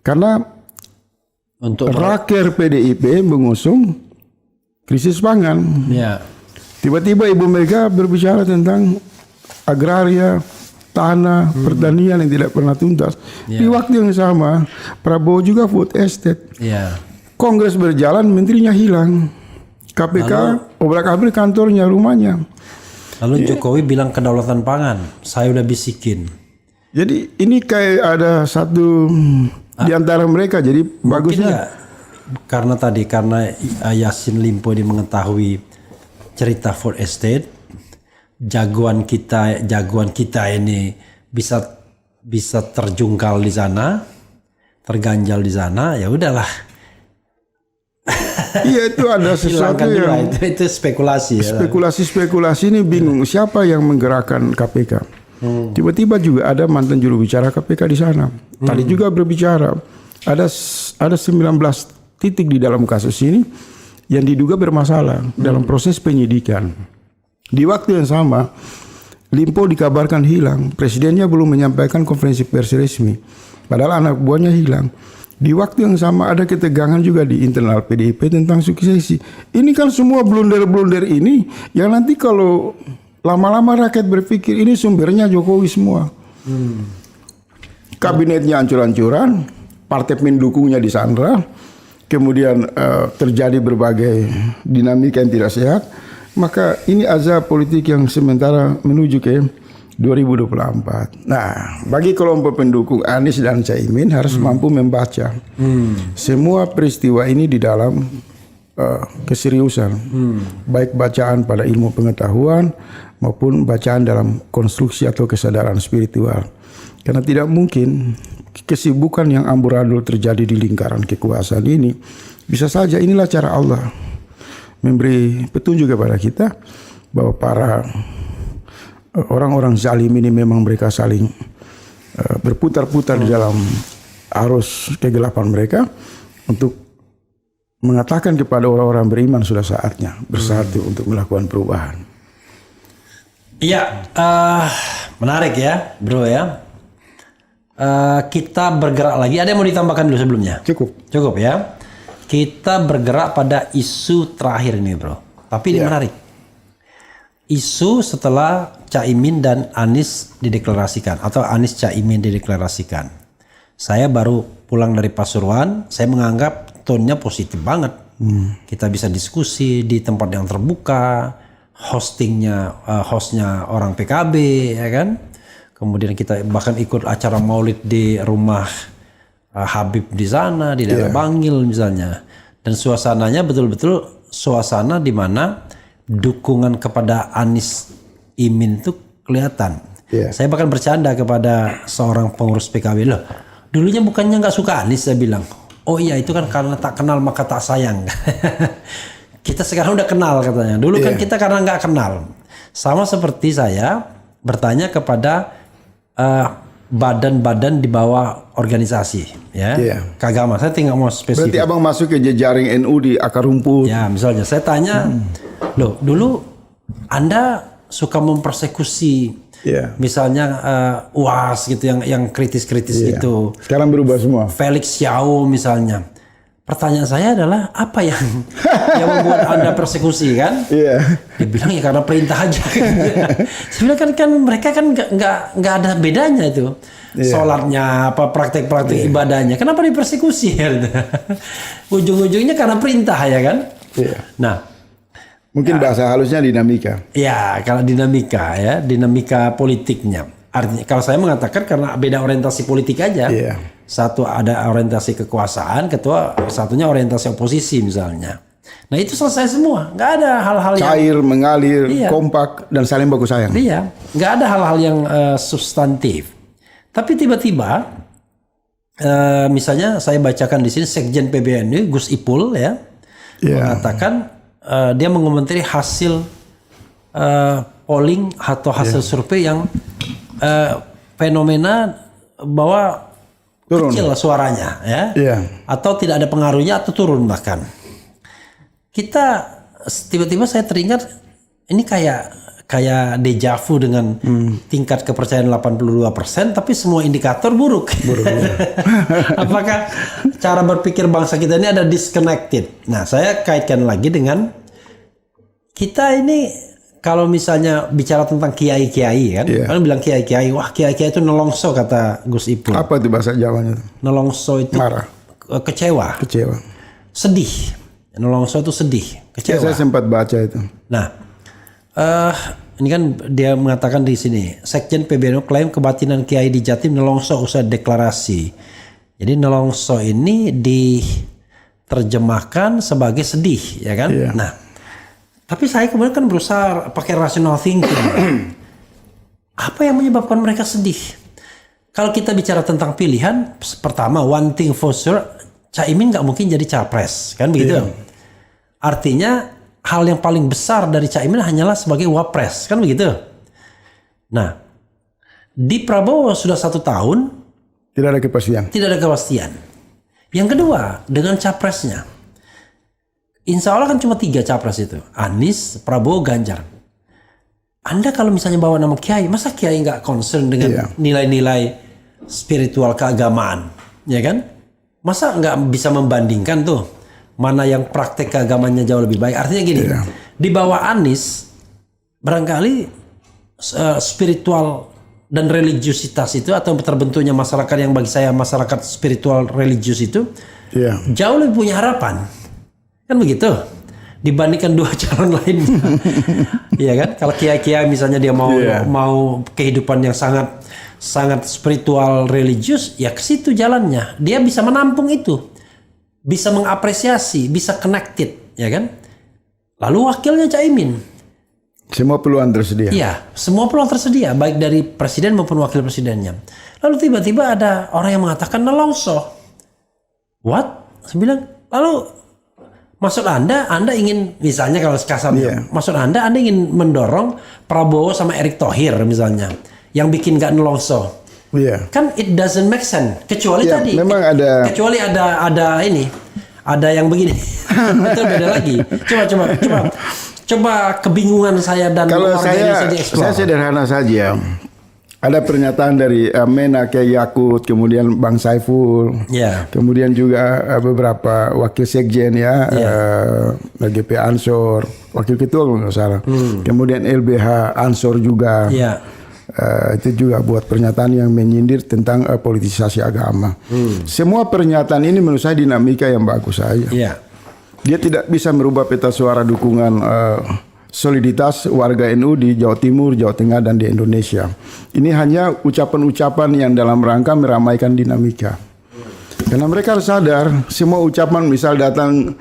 Karena Untuk raker PDIP mengusung krisis pangan. Ya. Tiba-tiba Ibu Mega berbicara tentang agraria, tanah, pertanian yang tidak pernah tuntas. Di waktu yang sama, Prabowo juga food estate. Ya. Kongres berjalan, menterinya hilang. KPK obrak-abrik kantornya, rumahnya. Lalu Jokowi bilang kedaulatan pangan, saya udah bisikin. Jadi ini kayak ada satu di antara mereka. Jadi bagusnya Nggak? Karena Yassin Limpo ini mengetahui cerita food estate, jagoan kita ini bisa terjungkal di sana, terganjal di sana, ya udahlah. iya, itu ada sesuatu Hilangkan dulu, yang itu spekulasi ya. spekulasi ini bingung siapa yang menggerakkan KPK. Tiba-tiba juga ada mantan juru bicara KPK di sana. Tadi juga berbicara ada 19 titik di dalam kasus ini yang diduga bermasalah dalam proses penyidikan. Di waktu yang sama, Limpo dikabarkan hilang. Presidennya belum menyampaikan konferensi pers resmi. Padahal anak buahnya hilang. Di waktu yang sama ada ketegangan juga di internal PDIP tentang suksesi. Ini kan semua blunder-blunder ini yang nanti kalau lama-lama rakyat berpikir ini sumbernya Jokowi semua. Kabinetnya hancur-hancuran, partai pendukungnya disandra, kemudian terjadi berbagai dinamika yang tidak sehat. Maka ini azab politik yang sementara menuju ke 2024. Nah, bagi kelompok pendukung Anies dan Caimin harus mampu membaca semua peristiwa ini di dalam keseriusan, baik bacaan pada ilmu pengetahuan maupun bacaan dalam konstruksi atau kesadaran spiritual. Karena tidak mungkin kesibukan yang amburadul terjadi di lingkaran kekuasaan ini. Bisa saja inilah cara Allah memberi petunjuk kepada kita bahwa para orang-orang zalim ini memang mereka saling berputar-putar di dalam arus kegelapan mereka untuk mengatakan kepada orang-orang beriman sudah saatnya bersatu untuk melakukan perubahan. Iya, menarik ya, bro ya. Kita bergerak lagi. Ada yang mau ditambahkan dulu sebelumnya? Cukup ya. Kita bergerak pada isu terakhir ini, bro. Tapi ini menarik. Isu setelah Caimin dan Anies dideklarasikan atau Anies Caimin dideklarasikan. Saya baru pulang dari Pasuruan, saya menganggap tone-nya positif banget. Kita bisa diskusi di tempat yang terbuka, hostnya orang PKB, ya kan? Kemudian kita bahkan ikut acara Maulid di rumah Habib di sana, di daerah Bangil misalnya. Dan suasananya betul-betul suasana di mana dukungan kepada Anies Imin itu kelihatan. Saya bahkan bercanda kepada seorang pengurus PKB, loh, dulunya bukannya nggak suka Anies, saya bilang. Oh iya, itu kan karena tak kenal maka tak sayang. Kita sekarang udah kenal katanya. Dulu kan kita karena nggak kenal. Sama seperti saya bertanya kepada badan-badan di bawah organisasi, ya, keagamaan. Saya tinggal mau spesifik. Berarti abang masuk ke jejaring NU di akar rumput. Ya, misalnya saya tanya, loh, dulu Anda suka mempersekusi, misalnya UAS gitu, yang kritis-kritis gitu. Sekarang berubah semua. Felix Xiao misalnya. Pertanyaan saya adalah apa yang membuat Anda persekusi kan? Dia bilang ya karena perintah aja. Saya bilang kan mereka kan nggak ada bedanya itu. Sholatnya apa praktek-praktek ibadahnya. Kenapa dipersekusi? Ujung-ujungnya karena perintah ya kan? Nah, mungkin bahasa halusnya dinamika. Ya, kalau dinamika ya, dinamika politiknya. Artinya kalau saya mengatakan karena beda orientasi politik aja. Satu ada orientasi kekuasaan, satunya orientasi oposisi misalnya. Nah itu selesai semua, nggak ada hal-hal yang cair, mengalir, kompak dan saling baku sayang. Iya, nggak ada hal-hal yang substantif. Tapi tiba-tiba, misalnya saya bacakan di sini Sekjen PBNU Gus Ipul ya mengatakan dia mengomentari hasil polling atau hasil survei yang fenomena bahwa turun. Kecil suaranya ya, atau tidak ada pengaruhnya atau turun bahkan. Kita tiba-tiba saya teringat ini kayak dejavu dengan tingkat kepercayaan 82%, tapi semua indikator buruk. Apakah cara berpikir bangsa kita ini ada disconnected? Nah, saya kaitkan lagi dengan kita ini kalau misalnya bicara tentang kiai-kiai kan, kan bilang kiai-kiai, wah kiai-kiai itu nelongso kata Gus Ipul. Apa itu bahasa Jawanya? Nelongso itu Marah, kecewa, sedih. Nelongso itu sedih, kecewa. Saya sempat baca itu. Nah, ini kan dia mengatakan di sini, Sekjen PBNU klaim kebatinan Kiai di Jatim nelongso usai deklarasi. Jadi nelongso ini diterjemahkan sebagai sedih, ya kan? Nah, tapi saya kemudian kan berusaha pakai rational thinking. Apa yang menyebabkan mereka sedih? Kalau kita bicara tentang pilihan, pertama one thing for sure, Caimin nggak mungkin jadi capres, kan begitu? Artinya hal yang paling besar dari Caimin hanyalah sebagai wapres, kan begitu? Nah, di Prabowo sudah 1 tahun, tidak ada kepastian. Tidak ada kepastian. Yang kedua, dengan capresnya, insya Allah kan cuma 3 capres itu, Anies, Prabowo, Ganjar. Anda kalau misalnya bawa nama Kiai, masa Kiai nggak concern dengan nilai-nilai spiritual keagamaan, ya kan? Masa nggak bisa membandingkan tuh? Mana yang praktek keagamannya jauh lebih baik. Artinya gini, di bawah Anies barangkali spiritual dan religiusitas itu atau terbentuknya masyarakat yang bagi saya masyarakat spiritual religius itu jauh lebih punya harapan. Kan begitu? Dibandingkan 2 calon lainnya. Iya kan? Kalau kiai-kiai misalnya dia mau kehidupan yang sangat spiritual religius, ya ke situ jalannya. Dia bisa menampung itu. Bisa mengapresiasi, bisa connected, ya kan? Lalu wakilnya Caimin. Semua peluang tersedia. Iya, semua peluang tersedia, baik dari presiden maupun wakil presidennya. Lalu tiba-tiba ada orang yang mengatakan nelongso. What? Saya bilang, lalu maksud Anda ingin, misalnya kalau kasarnya, maksud Anda ingin mendorong Prabowo sama Erick Thohir misalnya, yang bikin gak nelongso. Kan it doesn't make sense kecuali tadi memang kecuali ada ini ada yang begini. Itu beda lagi. Coba kebingungan saya dan kalau saya sederhana saja. Ada pernyataan dari Menak, Yakut, kemudian Bang Saiful, kemudian juga beberapa wakil sekjen GP Ansor, wakil ketua kalau nggak salah, kemudian LBH Ansor juga. Itu juga buat pernyataan yang menyindir tentang politisasi agama. Semua pernyataan ini menurut saya dinamika yang bagus saja. Dia tidak bisa merubah peta suara dukungan soliditas warga NU di Jawa Timur, Jawa Tengah, dan di Indonesia. Ini hanya ucapan-ucapan yang dalam rangka meramaikan dinamika. Karena mereka harus sadar, semua ucapan misal datang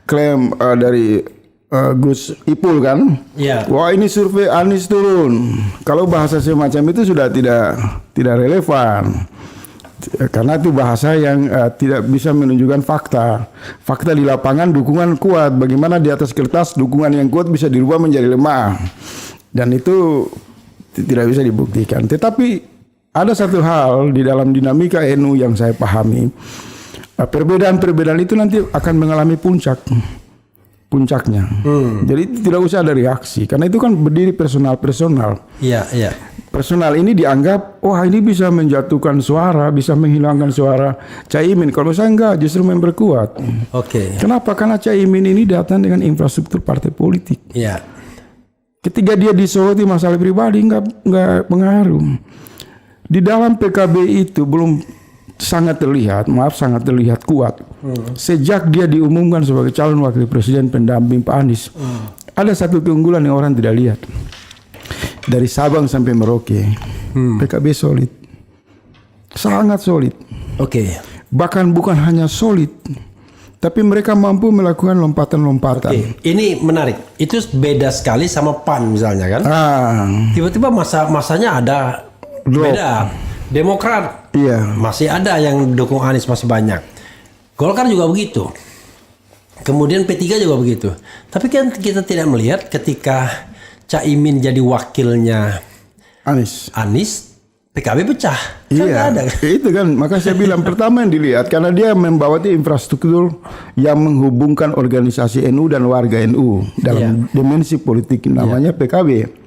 klaim dari Gus Ipul kan, wah ini survei Anies turun. Kalau bahasa semacam itu sudah tidak relevan, karena itu bahasa yang tidak bisa menunjukkan fakta. Fakta di lapangan dukungan kuat. Bagaimana di atas kertas dukungan yang kuat bisa dirubah menjadi lemah, dan itu tidak bisa dibuktikan. Tetapi ada satu hal di dalam dinamika NU yang saya pahami, perbedaan-perbedaan itu nanti akan mengalami puncaknya. Jadi tidak usah ada reaksi, karena itu kan berdiri personal. Personal ini dianggap, wah ini bisa menjatuhkan suara, bisa menghilangkan suara Caimin. Kalau saya enggak, justru memperkuat. Kenapa? Karena Caimin ini datang dengan infrastruktur partai politik. Ketika dia disoroti masalah pribadi enggak pengaruh. Di dalam PKB itu belum sangat terlihat kuat. Sejak dia diumumkan sebagai calon wakil presiden pendamping Pak Anies, ada satu keunggulan yang orang tidak lihat. Dari Sabang sampai Merauke, PKB solid, sangat solid. Bahkan bukan hanya solid, tapi mereka mampu melakukan lompatan-lompatan. Ini menarik. Itu beda sekali sama PAN misalnya kan. Tiba-tiba masanya ada beda. Demokrat masih ada yang dukung Anies, masih banyak. Golkar juga begitu. Kemudian P3 juga begitu. Tapi kan kita tidak melihat ketika Caimin jadi wakilnya Anies, PKB pecah. Kan ada. Itu kan, maka saya bilang pertama yang dilihat karena dia membawa infrastruktur yang menghubungkan organisasi NU dan warga NU dalam dimensi politik namanya PKB.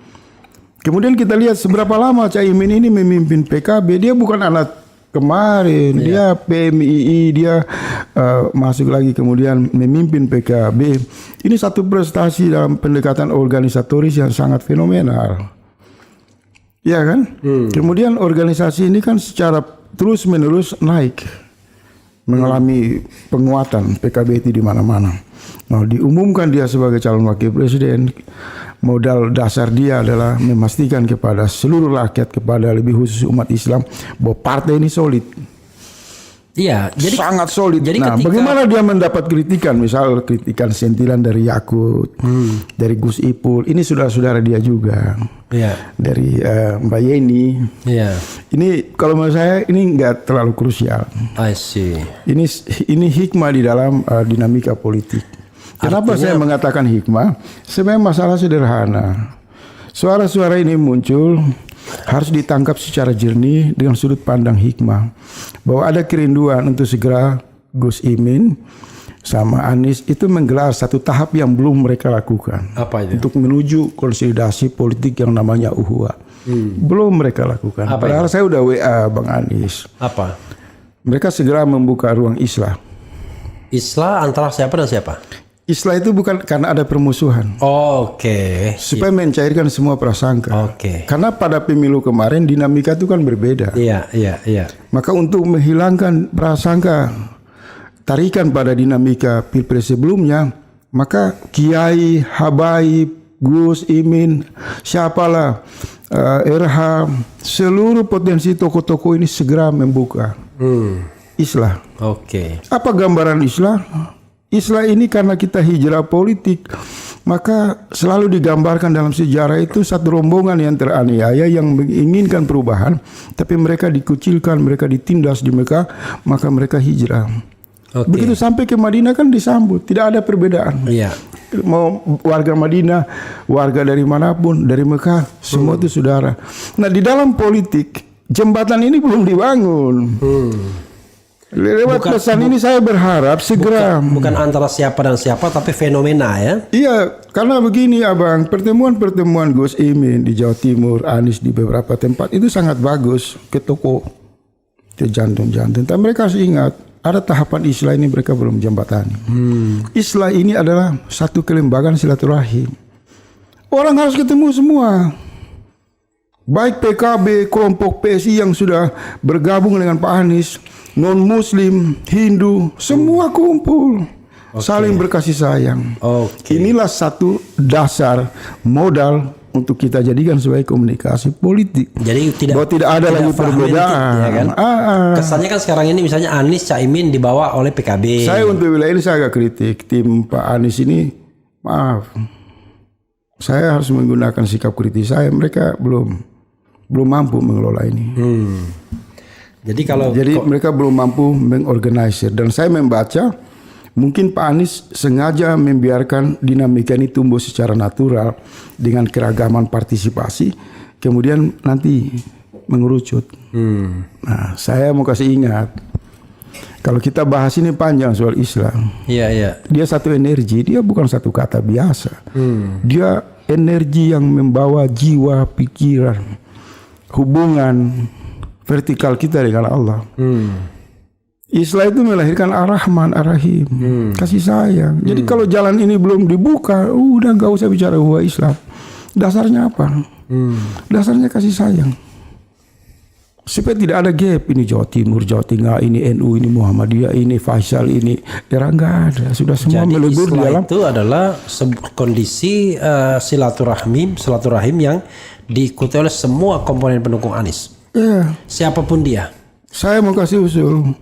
Kemudian kita lihat seberapa lama Caimin ini memimpin PKB. Dia bukan anak kemarin, dia PMII, dia masuk lagi kemudian memimpin PKB. Ini satu prestasi dalam pendekatan organisatoris yang sangat fenomenal. Ya kan? Kemudian organisasi ini kan secara terus menerus naik, mengalami penguatan PKB itu di mana-mana. Nah, diumumkan dia sebagai calon wakil presiden, modal dasar dia adalah memastikan kepada seluruh rakyat, kepada lebih khusus umat Islam, bahwa partai ini solid. Iya, jadi sangat solid. Jadi Nah, ketika, bagaimana dia mendapat kritikan? Misal kritikan sentilan dari Yakut, dari Gus Ipul. Ini saudara-saudara dia juga. Iya. Dari Mbak Yeni. Iya. Ini kalau menurut saya ini nggak terlalu krusial. I see. Ini hikmah di dalam dinamika politik. Kenapa saya mengatakan hikmah? Sebenarnya masalah sederhana. Suara-suara ini muncul harus ditangkap secara jernih dengan sudut pandang hikmah, bahwa ada kerinduan untuk segera Gus Imin sama Anies itu menggelar satu tahap yang belum mereka lakukan. Apa itu? Untuk menuju konsolidasi politik yang namanya uhuah. Belum mereka lakukan. Padahal saya udah WA Bang Anies. Apa? Mereka segera membuka ruang islah. Islah antara siapa dan siapa? Islah itu bukan karena ada permusuhan. Oke. Supaya mencairkan semua prasangka. Oke. Karena pada pemilu kemarin dinamika itu kan berbeda. Iya. Maka untuk menghilangkan prasangka, tarikan pada dinamika pilpres sebelumnya, maka Kiai, Habaib, Gus Imin, siapalah, RH, seluruh potensi tokoh-tokoh ini segera membuka islah. Oke. Apa gambaran islah? Islah ini karena kita hijrah politik, maka selalu digambarkan dalam sejarah itu satu rombongan yang teraniaya yang menginginkan perubahan, tapi mereka dikucilkan, mereka ditindas di Mekah, maka mereka hijrah. Oke. Begitu sampai ke Madinah kan disambut, tidak ada perbedaan. Iya. Mau warga Madinah, warga dari manapun, dari Mekah, semua itu saudara. Nah, di dalam politik jembatan ini belum dibangun. Lewat pesan ini saya berharap segera. Bukan antara siapa dan siapa, tapi fenomena ya. Iya, karena begini Abang, pertemuan Gus Imin di Jawa Timur, Anies di beberapa tempat itu sangat bagus, ke toko, ke jantung-jantung. Tapi mereka harus ingat, ada tahapan islah ini mereka belum jembatani. Islah ini adalah satu kelembagaan silaturahim. Orang harus ketemu semua. Baik PKB, kelompok PSI yang sudah bergabung dengan Pak Anies, non-Muslim, Hindu, semua kumpul, saling berkasih sayang. Inilah satu dasar modal untuk kita jadikan sebagai komunikasi politik. Jadi tidak ada lagi perbedaan. Ya kan? Kesannya kan sekarang ini misalnya Anies, Caimin dibawa oleh PKB. Saya untuk wilayah ini saya agak kritik tim Pak Anies ini. Maaf, saya harus menggunakan sikap kritis saya. Mereka belum mampu mengelola ini. Jadi mereka belum mampu mengorganisir, dan saya membaca mungkin Pak Anies sengaja membiarkan dinamika ini tumbuh secara natural dengan keragaman partisipasi, kemudian nanti mengerucut. Nah, saya mau kasih ingat, kalau kita bahas ini panjang soal Islam. Iya. Dia satu energi, dia bukan satu kata biasa. Dia energi yang membawa jiwa, pikiran, hubungan vertikal kita dengan Allah. Islah itu melahirkan Ar-Rahman, Ar-Rahim, kasih sayang. Jadi kalau jalan ini belum dibuka, udah gak usah bicara bahwa Islam. Dasarnya apa? Dasarnya kasih sayang. Supaya tidak ada gap, ini Jawa Timur, Jawa Tengah, ini NU, ini Muhammadiyah, ini Faisal, ini era, nggak ada. Sudah semua melebur di dalam. Itu adalah kondisi silaturahim yang diikuti oleh semua komponen pendukung Anies. Siapapun dia. Saya mau kasih usul.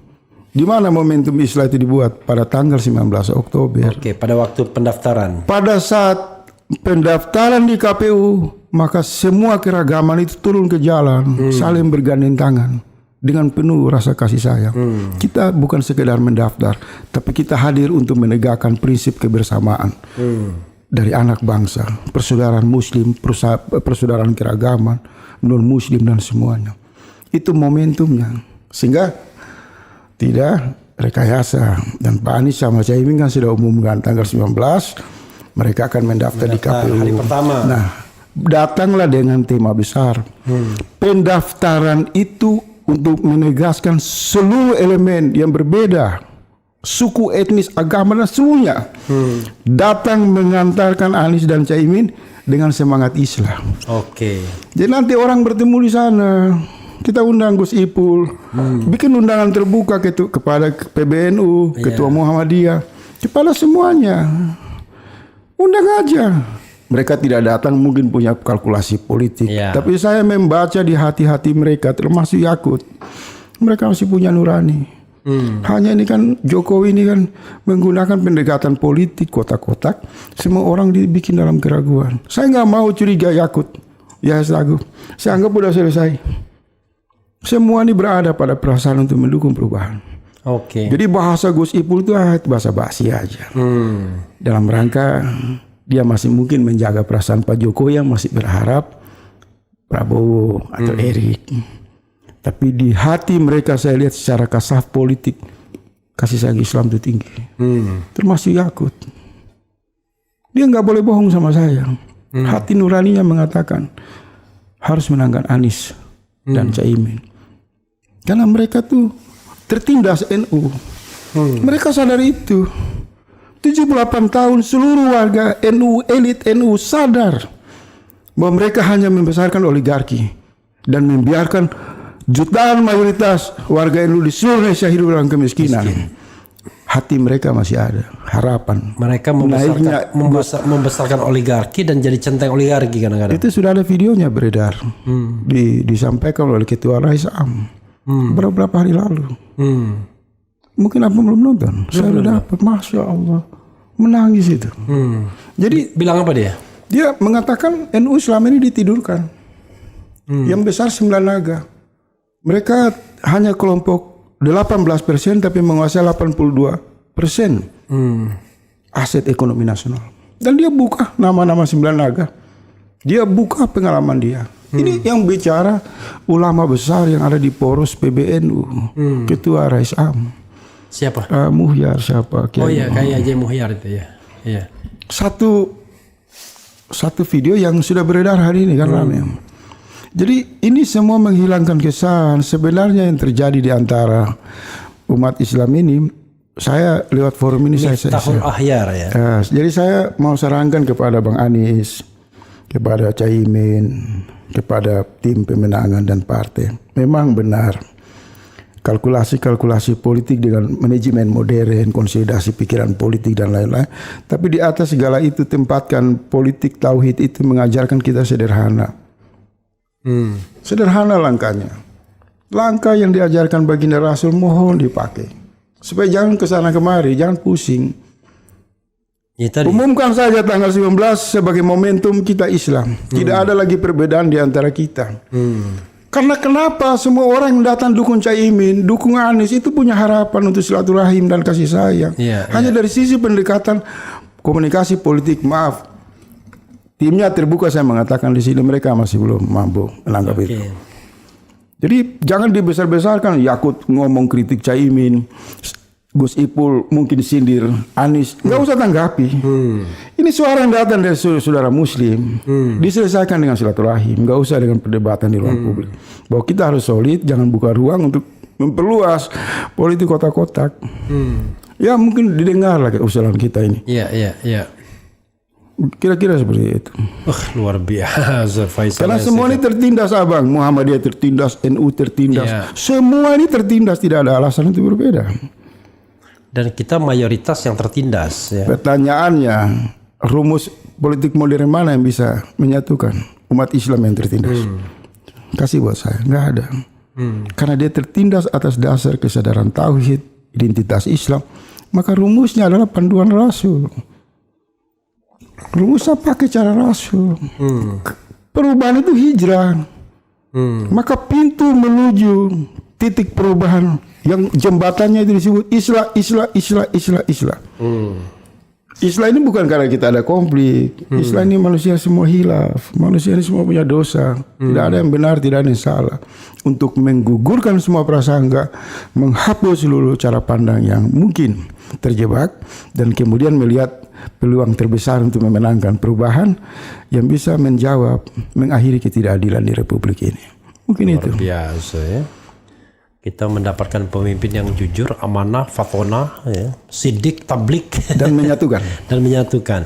Di mana momentum Islah itu dibuat? Pada tanggal 19 Oktober. Oke, pada waktu pendaftaran. Pada saat pendaftaran di KPU, maka semua keragaman itu turun ke jalan, saling bergandeng tangan dengan penuh rasa kasih sayang. Kita bukan sekedar mendaftar, tapi kita hadir untuk menegakkan prinsip kebersamaan dari anak bangsa, persaudaraan Muslim, persaudaraan keragaman, non Muslim dan semuanya. Itu momentumnya, sehingga tidak rekayasa. Dan Pak Anies sama Caimin kan sudah umumkan tanggal 19 mereka akan mendaftar di KPU hari pertama. Nah, datanglah dengan tema besar. Pendaftaran itu untuk menegaskan seluruh elemen yang berbeda suku, etnis, agama dan seluruhnya datang mengantarkan Anies dan Caimin dengan semangat Islam. Oke. Jadi nanti orang bertemu di sana. Kita undang Gus Ipul, bikin undangan terbuka kepada PBNU, Ketua Muhammadiyah, kepada semuanya. Undang aja. Mereka tidak datang mungkin punya kalkulasi politik. Tapi saya membaca di hati-hati mereka, termasuk Yakut. Mereka masih punya nurani. Hanya ini kan Jokowi ini kan menggunakan pendekatan politik kotak-kotak. Semua orang dibikin dalam keraguan. Saya nggak mau curiga Yakut. Ya Ragu. Saya anggap udah selesai. Semua ini berada pada perasaan untuk mendukung perubahan. Oke. Jadi bahasa Gus Ipul itu bahasa basi aja. Dalam rangka dia masih mungkin menjaga perasaan Pak Jokowi yang masih berharap Prabowo atau Erik. Tapi di hati mereka saya lihat secara kasaf politik kasih sayang Islam itu tinggi. Termasuk Yakut. Dia nggak boleh bohong sama saya. Hati nuraninya mengatakan harus menangkan Anies dan Caimin. Karena mereka tuh tertindas NU. Mereka sadar itu. 78 tahun seluruh warga NU, elit NU sadar bahwa mereka hanya membesarkan oligarki dan membiarkan jutaan mayoritas warga NU di seluruh Indonesia hidup dalam kemiskinan. Hati mereka masih ada harapan. Mereka membesarkan oligarki dan jadi centeng oligarki kadang-kadang. Itu sudah ada videonya beredar. Disampaikan oleh Ketua Raisam beberapa hari lalu. Mungkin apa belum nonton? Saya udah dapat, Masya Allah, menangis itu. Jadi bilang apa dia? Dia mengatakan NU selama ini ditidurkan. Yang besar 9 naga. Mereka hanya kelompok 18% tapi menguasai 82% aset ekonomi nasional. Dan dia buka nama-nama 9 naga. Dia buka pengalaman dia. Ini yang bicara ulama besar yang ada di poros PBNU, Ketua Raisam. Siapa? Muhyar siapa? Oh iya, kayak Haji Muhyar itu ya. Iya. Satu video yang sudah beredar hari ini kan ramai. Jadi ini semua menghilangkan kesan sebenarnya yang terjadi di antara umat Islam ini. Saya lewat forum ini saya Ahyar ya. Jadi saya mau sarankan kepada Bang Anies, kepada Caimin, kepada tim pemenangan dan partai. Memang benar kalkulasi politik dengan manajemen modern, konsolidasi pikiran politik dan lain-lain. Tapi di atas segala itu tempatkan politik tauhid itu mengajarkan kita sederhana. Sederhana langkahnya. Langkah yang diajarkan baginda Rasul mohon dipakai. Supaya jangan kesana kemari, jangan pusing. Ya, umumkan saja tanggal 19 sebagai momentum kita Islam. Tidak ada lagi perbedaan di antara kita. Karena kenapa semua orang yang datang dukung Caimin, dukung Anies itu punya harapan untuk silaturahim dan kasih sayang. Hanya dari sisi pendekatan komunikasi politik, maaf. Timnya terbuka saya mengatakan di sini mereka masih belum mampu menangkap itu. Jadi jangan dibesar-besarkan. Yakut ngomong kritik Caimin, Gus Ipul mungkin sindir Anies, nggak usah tanggapi. Ini suara yang datang dari saudara Muslim, diselesaikan dengan silaturahim, nggak usah dengan perdebatan di ruang publik. Bahwa kita harus solid, jangan buka ruang untuk memperluas politik kotak-kotak. Ya mungkin didengar lagi usulan kita ini. Iya. Kira-kira seperti itu. Luar biasa Faisal. Karena semua ini tertindas abang, Muhammadiyah tertindas, NU tertindas, semua ini tertindas, tidak ada alasan untuk berbeda. Dan kita mayoritas yang tertindas. Ya. Pertanyaannya, rumus politik modern mana yang bisa menyatukan umat Islam yang tertindas? Kasih buat saya, nggak ada. Karena dia tertindas atas dasar kesadaran tauhid, identitas Islam, maka rumusnya adalah panduan Rasul. Rumusnya pakai cara Rasul. Perubahan itu hijrah. Maka pintu menuju titik perubahan yang jembatannya itu disebut Islah. Islah ini bukan karena kita ada konflik. Islah ini manusia semua hilaf. Manusia ini semua punya dosa. Tidak ada yang benar, tidak ada yang salah. Untuk menggugurkan semua prasangka, menghapus seluruh cara pandang yang mungkin terjebak, dan kemudian melihat peluang terbesar untuk memenangkan perubahan yang bisa menjawab, mengakhiri ketidakadilan di Republik ini. Mungkin luar itu. Biasa ya. Kita mendapatkan pemimpin yang jujur, amanah, fatona, ya, sidik, tablik, Dan menyatukan. dan menyatukan.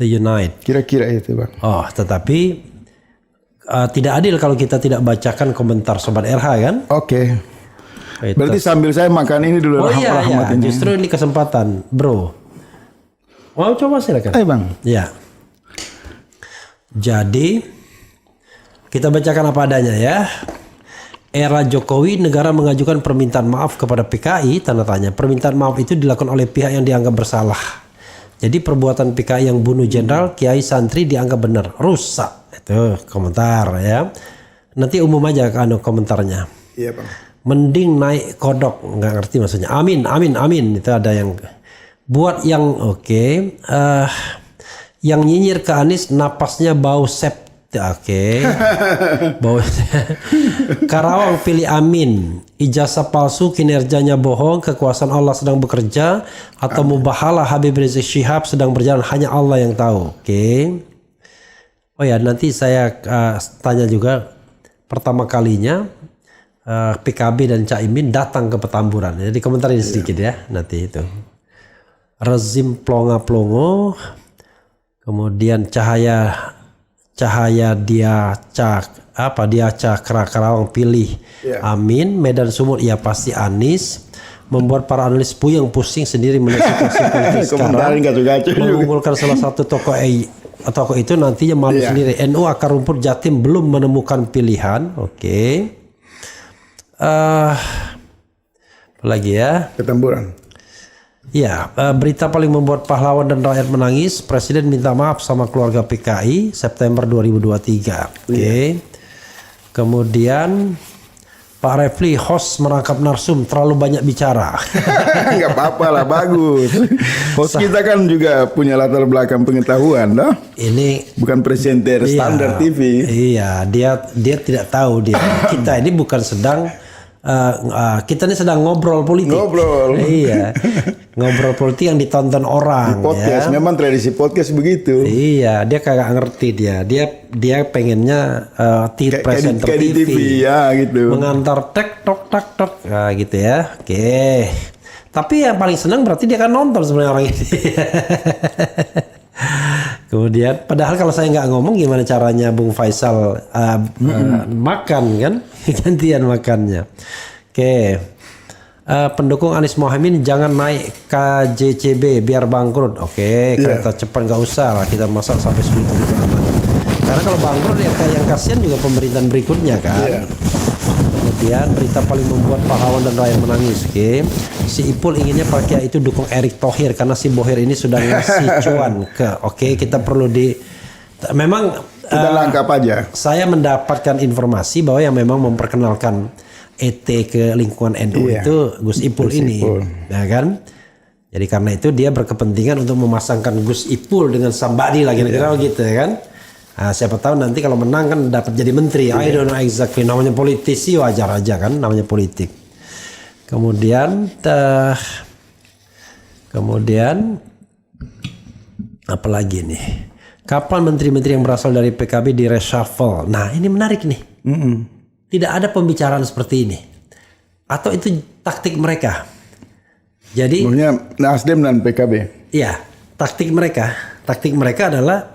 To unite. Kira-kira itu Bang. Oh, tetapi tidak adil kalau kita tidak bacakan komentar Sobat RH kan? Oke. Itu. Berarti sambil saya makan ini dulu. Oh iya, rahmat ini. justru ini kesempatan, bro. Mau coba silakan. Ayo Bang. Ya. Jadi kita bacakan apa adanya ya. Era Jokowi, negara mengajukan permintaan maaf kepada PKI, tanda tanya. Permintaan maaf itu dilakukan oleh pihak yang dianggap bersalah. Jadi perbuatan PKI yang bunuh jenderal, kiai, santri dianggap benar. Rusak. Itu komentar ya. Nanti umum aja kan komentarnya. Iya Bang. Mending naik kodok, nggak ngerti maksudnya. Amin, amin, amin. Itu ada yang buat yang oke. Yang nyinyir ke Anies napasnya bau sep. Oke. Bau. Karawang pilih Amin. Ijazah palsu, kinerjanya bohong, kekuasaan Allah sedang bekerja, atau mubahalah Habib Rizik Syihab sedang berjalan, hanya Allah yang tahu. Oke. Oh ya, nanti saya tanya juga pertama kalinya PKB dan Caimin datang ke Petamburan. Jadi komentarin sedikit ya nanti itu. Rezim plonga-plongo, kemudian cahaya dia Cakra Karawang pilih Amin, Medan Sumut ya pasti Anies, membuat para analis puyeng pusing sendiri melihat situasi politik sekarang, mengunggulkan salah satu tokoh itu nantinya malu sendiri. NU akar rumput Jatim belum menemukan pilihan. Oke. Lagi ya. Ketamburan. Ya, berita paling membuat pahlawan dan rakyat menangis. Presiden minta maaf sama keluarga PKI September 2023. Oke. Kemudian Pak Refli, host merangkap narsum terlalu banyak bicara. Enggak apa-apa lah, bagus. Host kita kan juga punya latar belakang pengetahuan, loh. Ini Bukan presenter standar TV. Iya, dia tidak tahu dia. Kita ini bukan sedang kita ini sedang ngobrol politik. Ngobrol. Iya. Ngobrol politik yang ditonton orang. Podcast, ya. memang tradisi podcast begitu. Iya, dia kagak ngerti dia. Dia pengennya presenter kayak di TV. ya gitu. Mengantar tek tok tak tok. Nah, gitu ya. Oke. Tapi yang paling senang berarti dia kan nonton sebenarnya orang ini. Kemudian, padahal kalau saya nggak ngomong gimana caranya Bung Faisal makan kan? Gantian makannya. Oke. Pendukung Anies Mohaimin jangan naik KJCB biar bangkrut. Oke, kereta cepat nggak usah lah, kita masak sampai 10 tahun aman. Karena kalau bangkrut ya yang kasihan juga pemerintahan berikutnya kan. Kemudian berita paling membuat pahlawan dan rakyat menangis. Oke. Si Ipul inginnya Pak Kiai itu dukung Erick Thohir karena si Bohir ini sudah ngasih cuan ke. Oke, kita perlu memang Kita lengkap aja. Saya mendapatkan informasi bahwa yang memang memperkenalkan ET ke lingkungan NU itu Gus Ipul ini, ya kan? Jadi karena itu dia berkepentingan untuk memasangkan Gus Ipul dengan Sambadi lagi, kira-kira gitu ya kan? Nah, siapa tahu nanti kalau menang kan dapat jadi menteri. I don't know exactly. Namanya politisi wajar aja kan, namanya politik. Kemudian apa lagi nih? Kapan menteri-menteri yang berasal dari PKB di reshuffle? Nah, ini menarik nih. Tidak ada pembicaraan seperti ini. Atau itu taktik mereka. Jadi, Sebenarnya Nasdem dan PKB. iya, taktik mereka. Taktik mereka adalah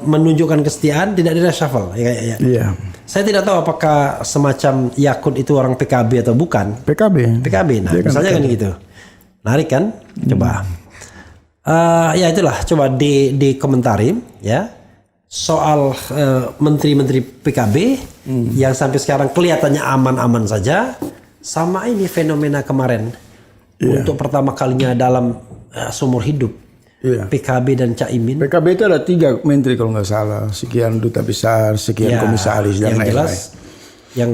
menunjukkan kesetiaan tidak di reshuffle. Iya. Saya tidak tahu apakah semacam Yakut itu orang PKB atau bukan. PKB. Nah, misalnya kan gitu. Menarik kan? Coba. Ya itulah, coba dikomentari ya soal menteri-menteri PKB yang sampai sekarang kelihatannya aman-aman saja, sama ini fenomena kemarin untuk pertama kalinya dalam seumur hidup PKB dan Caimin. PKB itu ada 3 menteri kalau nggak salah, sekian duta besar, sekian komisaris dan lain-lain.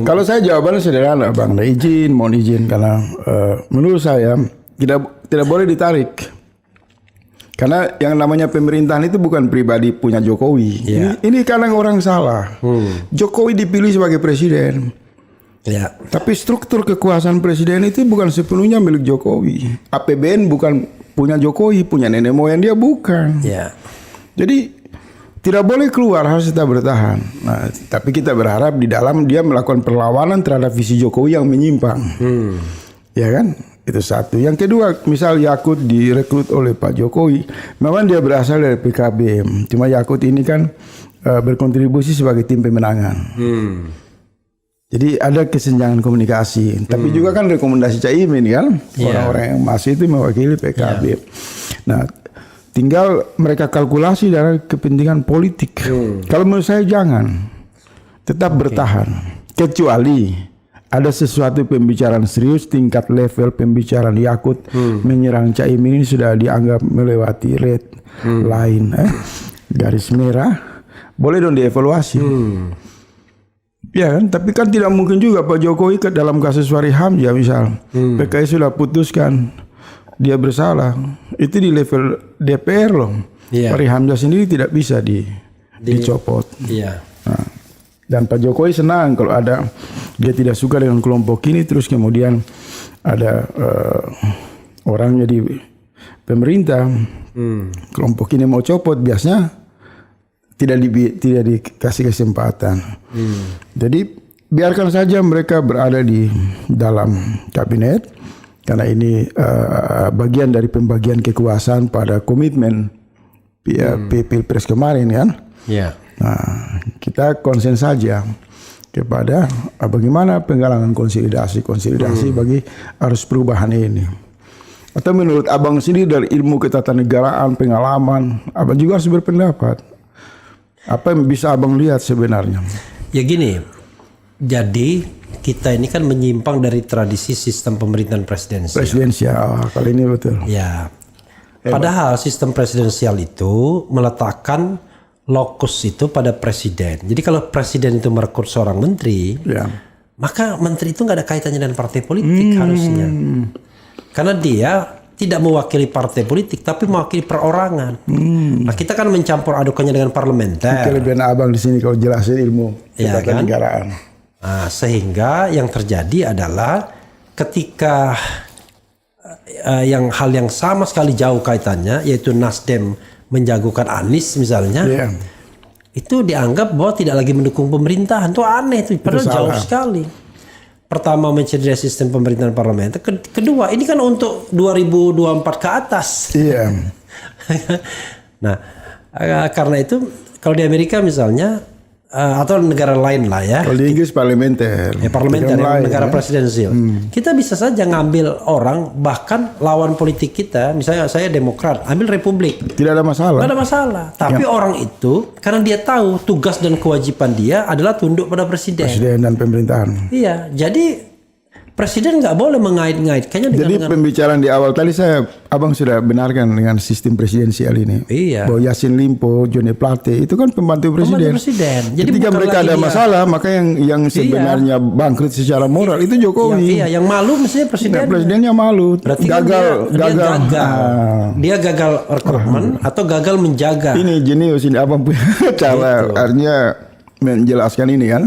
Kalau saya jawabannya sederhana, Bang. Mohon izin karena menurut saya tidak boleh ditarik. Karena yang namanya pemerintahan itu bukan pribadi punya Jokowi. Ini kadang orang salah. Jokowi dipilih sebagai presiden. Tapi struktur kekuasaan presiden itu bukan sepenuhnya milik Jokowi. APBN bukan punya Jokowi, punya nenek moyang dia bukan. Jadi tidak boleh keluar, harus tetap bertahan. Nah, tapi kita berharap di dalam dia melakukan perlawanan terhadap visi Jokowi yang menyimpang. Ya kan? Itu satu. Yang kedua, misal Yakut direkrut oleh Pak Jokowi, memang dia berasal dari PKB. Cuma Yakut ini kan berkontribusi sebagai tim pemenangan. Jadi ada kesenjangan komunikasi. Tapi juga kan rekomendasi Caimin kan, orang-orang yang masih itu mewakili PKB. Nah, tinggal mereka kalkulasi dari kepentingan politik. Kalau menurut saya jangan, tetap bertahan. Kecuali ada sesuatu pembicaraan serius tingkat level pembicaraan Yakut menyerang Caimin ini sudah dianggap melewati red line, garis merah, boleh dong dievaluasi. Ya kan, tapi kan tidak mungkin juga Pak Jokowi ke dalam kasus Fahri Hamzah misal, PKS sudah putuskan dia bersalah, itu di level DPR loh. Fahri Hamzah sendiri tidak bisa dicopot. Nah, dan Pak Jokowi senang kalau ada dia tidak suka dengan kelompok ini, terus kemudian ada orang jadi pemerintah, kelompok ini mau copot, biasanya tidak dikasih kesempatan. Jadi biarkan saja mereka berada di dalam kabinet. Karena ini bagian dari pembagian kekuasaan pada komitmen Pilpres kemarin kan. Nah, kita konsen saja kepada bagaimana penggalangan konsolidasi bagi arus perubahan ini. Atau menurut abang sendiri dari ilmu ketatanegaraan, pengalaman, abang juga harus berpendapat. Apa yang bisa abang lihat sebenarnya? Ya gini, jadi kita ini kan menyimpang dari tradisi sistem pemerintahan presidensial. Kali ini betul. Ya, padahal sistem presidensial itu meletakkan lokus itu pada presiden. Jadi kalau presiden itu merekrut seorang menteri, maka menteri itu nggak ada kaitannya dengan partai politik harusnya. Karena dia tidak mewakili partai politik, tapi mewakili perorangan. Nah, kita kan mencampur adukannya dengan parlementer. Kelebihan abang di sini kalau jelasin ilmu ketatanegaraan. Nah, sehingga yang terjadi adalah ketika hal yang sama sekali jauh kaitannya, yaitu Nasdem menjagokan Anies misalnya, itu dianggap bahwa tidak lagi mendukung pemerintahan. Itu aneh, itu padahal jauh sekali. Pertama, mencederai sistem pemerintahan parlementer. Kedua, ini kan untuk 2024 ke atas. Nah, karena itu kalau di Amerika misalnya, atau negara lain lah ya. Kalau di Inggris parlementer. Parlementer, negara presidensial. Kita bisa saja ngambil orang, bahkan lawan politik kita, misalnya saya Demokrat, ambil Republik. Tidak ada masalah. Tidak ada masalah. Tapi orang itu, karena dia tahu tugas dan kewajiban dia adalah tunduk pada presiden. Presiden dan pemerintahan. Iya, jadi presiden nggak boleh mengait-ngaitkannya dengan. Jadi pembicaraan di awal tadi abang sudah benarkan dengan sistem presidensial ini. Bahwa Yassin Limpo, Johnny Plate itu kan pembantu presiden. Jadi ketika mereka ada masalah, maka yang sebenarnya bangkrut secara moral itu Jokowi. Yang malu mestinya presiden. Nah, presidennya malu. Berarti gagal. Dia gagal rekrutmen atau gagal menjaga. Ini jenius ini abang punya cara. Artinya menjelaskan ini kan.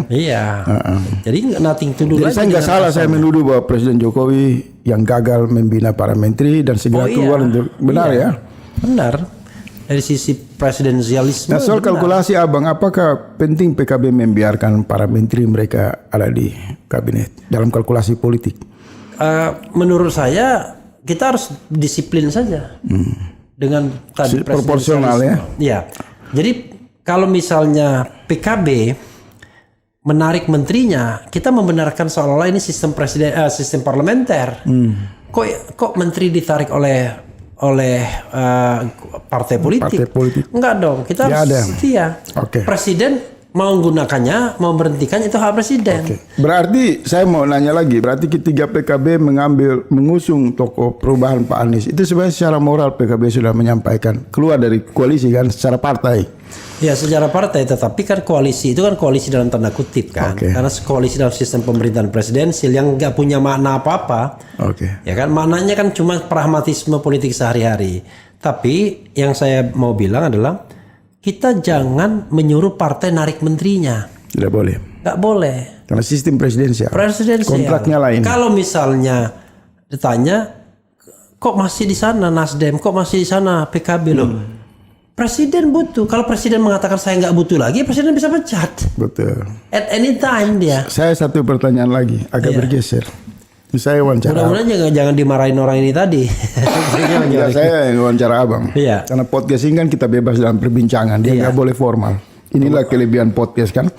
Jadi nothing to do. Jadi saya nggak salah saya menuduh bahwa Presiden Jokowi yang gagal membina para menteri dan segera keluar untuk benar ya. Benar. Dari sisi presidensialisme. Nah, soal kalkulasi abang, apakah penting PKB membiarkan para menteri mereka ada di kabinet dalam kalkulasi politik? Menurut saya kita harus disiplin saja dengan tadi proporsional ya. Ya. Jadi kalau misalnya PKB menarik menterinya, kita membenarkan seolah-olah ini sistem sistem parlementer. Kok menteri ditarik oleh partai politik? Enggak dong, kita harus setia. Presiden mau menggunakannya, mau berhentikan itu hak presiden. Berarti saya mau nanya lagi, berarti ketika PKB mengusung tokoh perubahan Pak Anies, itu sebenarnya secara moral PKB sudah menyampaikan keluar dari koalisi kan secara partai. Ya secara partai, tetapi kan koalisi itu kan koalisi dalam tanda kutip kan, karena koalisi dalam sistem pemerintahan presidensial yang nggak punya makna apa-apa, ya kan maknanya kan cuma pragmatisme politik sehari-hari. Tapi yang saya mau bilang adalah kita jangan menyuruh partai narik menterinya. Tidak boleh. Nggak boleh. Karena sistem presidensial. Kontraknya lain. Kalau misalnya ditanya, kok masih di sana Nasdem, kok masih di sana PKB loh? Presiden butuh. Kalau presiden mengatakan saya nggak butuh lagi, presiden bisa pecat. Betul. At any time dia. Saya satu pertanyaan lagi, agak bergeser. Saya wawancara. Mudah-mudahan jangan dimarahin orang ini tadi. Ya, saya yang wawancara abang. Iya. Karena podcast ini kan kita bebas dalam perbincangan, dia nggak boleh formal. Inilah kelebihan podcast kan.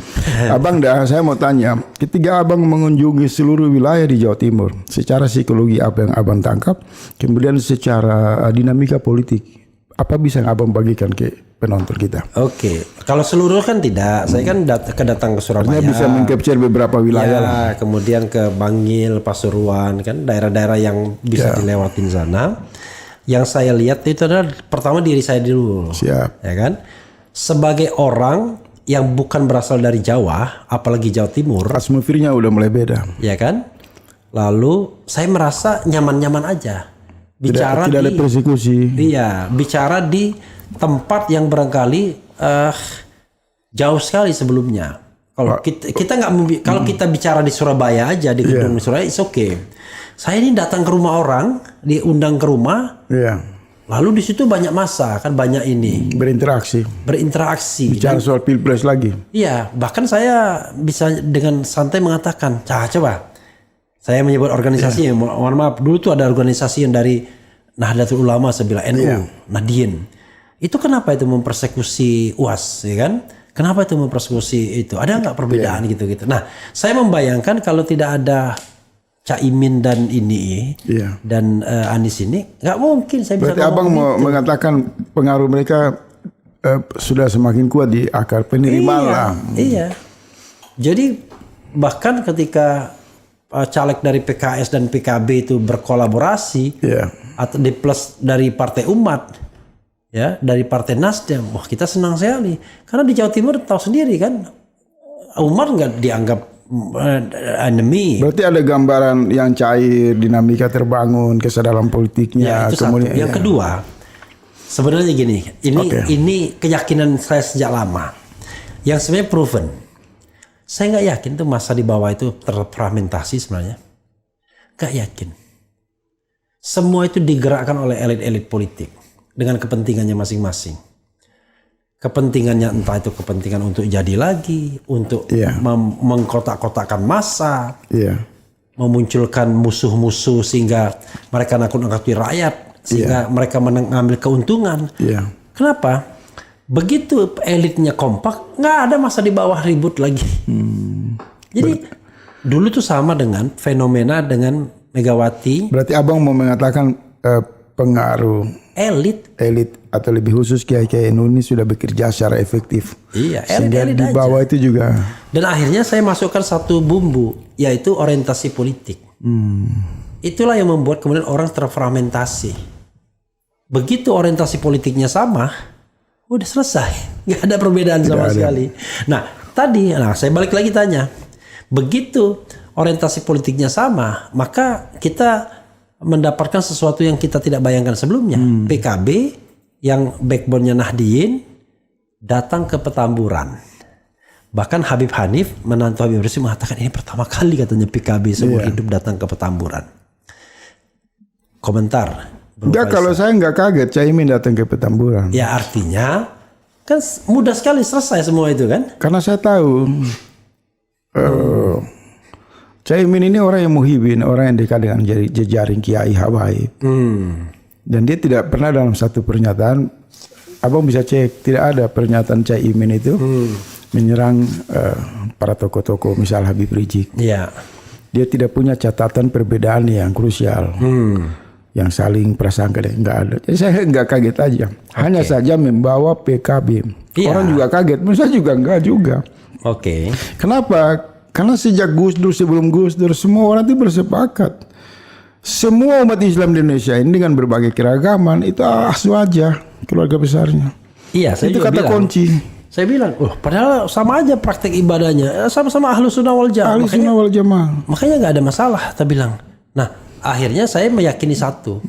Abang saya mau tanya, ketika abang mengunjungi seluruh wilayah di Jawa Timur, secara psikologi apa yang abang tangkap, kemudian secara dinamika politik, apa bisa yang abang bagikan ke penonton kita? Oke, kalau seluruh kan tidak. Saya kan datang ke Surabaya. Artinya bisa mengcapture beberapa wilayah Ya, lah. kemudian ke Bangil, Pasuruan, kan daerah-daerah yang bisa dilewatin sana. Yang saya lihat itu adalah pertama diri saya dulu, Siap. ya kan? Sebagai orang yang bukan berasal dari Jawa, apalagi Jawa Timur, Atmosfernya udah mulai beda. ya kan? Lalu saya merasa nyaman-nyaman aja bicara Tidak ada di persekusi. iya, bicara di tempat yang barangkali jauh sekali sebelumnya. Kalau kita nggak kalau kita bicara di Surabaya aja di gedung di Surabaya, it's okay. Saya ini datang ke rumah orang, diundang ke rumah, Iya. lalu di situ banyak masa, kan banyak ini Berinteraksi. Bicara soal pilpres lagi. Iya, bahkan saya bisa dengan santai mengatakan, coba saya menyebut organisasi, mohon maaf, dulu tuh ada organisasi yang dari Nahdlatul Ulama, saya bilang NU, Nahdien. Itu kenapa itu mempersekusi UAS, ya kan? Kenapa itu mempersekusi itu? Ada nggak perbedaan gitu-gitu? Nah, saya membayangkan kalau tidak ada Caimin dan ini dan Anies ini, nggak mungkin saya bisa. Berarti abang mau mengatakan pengaruh mereka sudah semakin kuat di akar penerimaan lah. Iya. Jadi bahkan ketika caleg dari PKS dan PKB itu berkolaborasi, atau di plus dari Partai Umat, ya dari Partai Nasdem, wah kita senang sekali. Karena di Jawa Timur tahu sendiri kan, Umat nggak dianggap enemy. Berarti ada gambaran yang cair, dinamika terbangun, kesadaran politiknya. Ya, itu kemudian, satu. Yang kedua, sebenarnya gini, ini keyakinan saya sejak lama, yang sebenarnya proven. Saya nggak yakin tuh masa di bawah itu terfragmentasi sebenarnya. Nggak yakin. Semua itu digerakkan oleh elit-elit politik dengan kepentingannya masing-masing. Kepentingannya entah itu kepentingan untuk jadi lagi, untuk mengkotak-kotakan massa, memunculkan musuh-musuh sehingga mereka nakut-nakuti rakyat, sehingga mereka mengambil keuntungan. Kenapa? Begitu elitnya kompak, nggak ada masa di bawah ribut lagi. Jadi dulu tuh sama dengan fenomena dengan Megawati. Berarti abang mau mengatakan pengaruh elit atau lebih khusus kiai-kiai NU ini sudah bekerja secara efektif. Iya, sehingga elit di bawah aja. itu juga. Dan akhirnya saya masukkan satu bumbu, yaitu orientasi politik. Itulah yang membuat kemudian orang terfragmentasi. Begitu orientasi politiknya sama, udah selesai, nggak ada perbedaan sama sekali. Nah, saya balik lagi tanya, begitu orientasi politiknya sama, maka kita mendapatkan sesuatu yang kita tidak bayangkan sebelumnya. PKB yang backbone-nya Nahdien datang ke Petamburan. Bahkan Habib Hanif, menantu Habib Rizik, mengatakan ini pertama kali katanya PKB seumur hidup datang ke Petamburan. Komentar. Enggak, kalau saya nggak kaget Caimin datang ke Petamburan. Ya artinya kan mudah sekali selesai semua itu kan. Karena saya tahu Caimin ini orang yang muhibin, orang yang dekat dengan jejaring kiai habaib. Dan dia tidak pernah dalam satu pernyataan, abang bisa cek, tidak ada pernyataan Caimin itu menyerang para tokoh-tokoh misal Habib Rizik. Iya. Dia tidak punya catatan perbedaan yang krusial. Yang saling prasangka, nggak ada. Jadi saya nggak kaget aja. Hanya saja membawa PKB. Orang juga kaget, saya juga enggak juga. Kenapa? Karena sejak Gus Dur, sebelum Gus Dur, semua orang itu bersepakat. Semua umat Islam di Indonesia ini dengan berbagai keragaman itu asuh aja keluarga besarnya. Iya, saya itu juga kata bilang. kunci. Saya bilang, padahal sama aja praktek ibadahnya, sama-sama Ahlus Sunnah wal Jamaah. Ahlus Sunnah wal Jamaah. Makanya nggak ada masalah, kita bilang. Nah, akhirnya saya meyakini satu,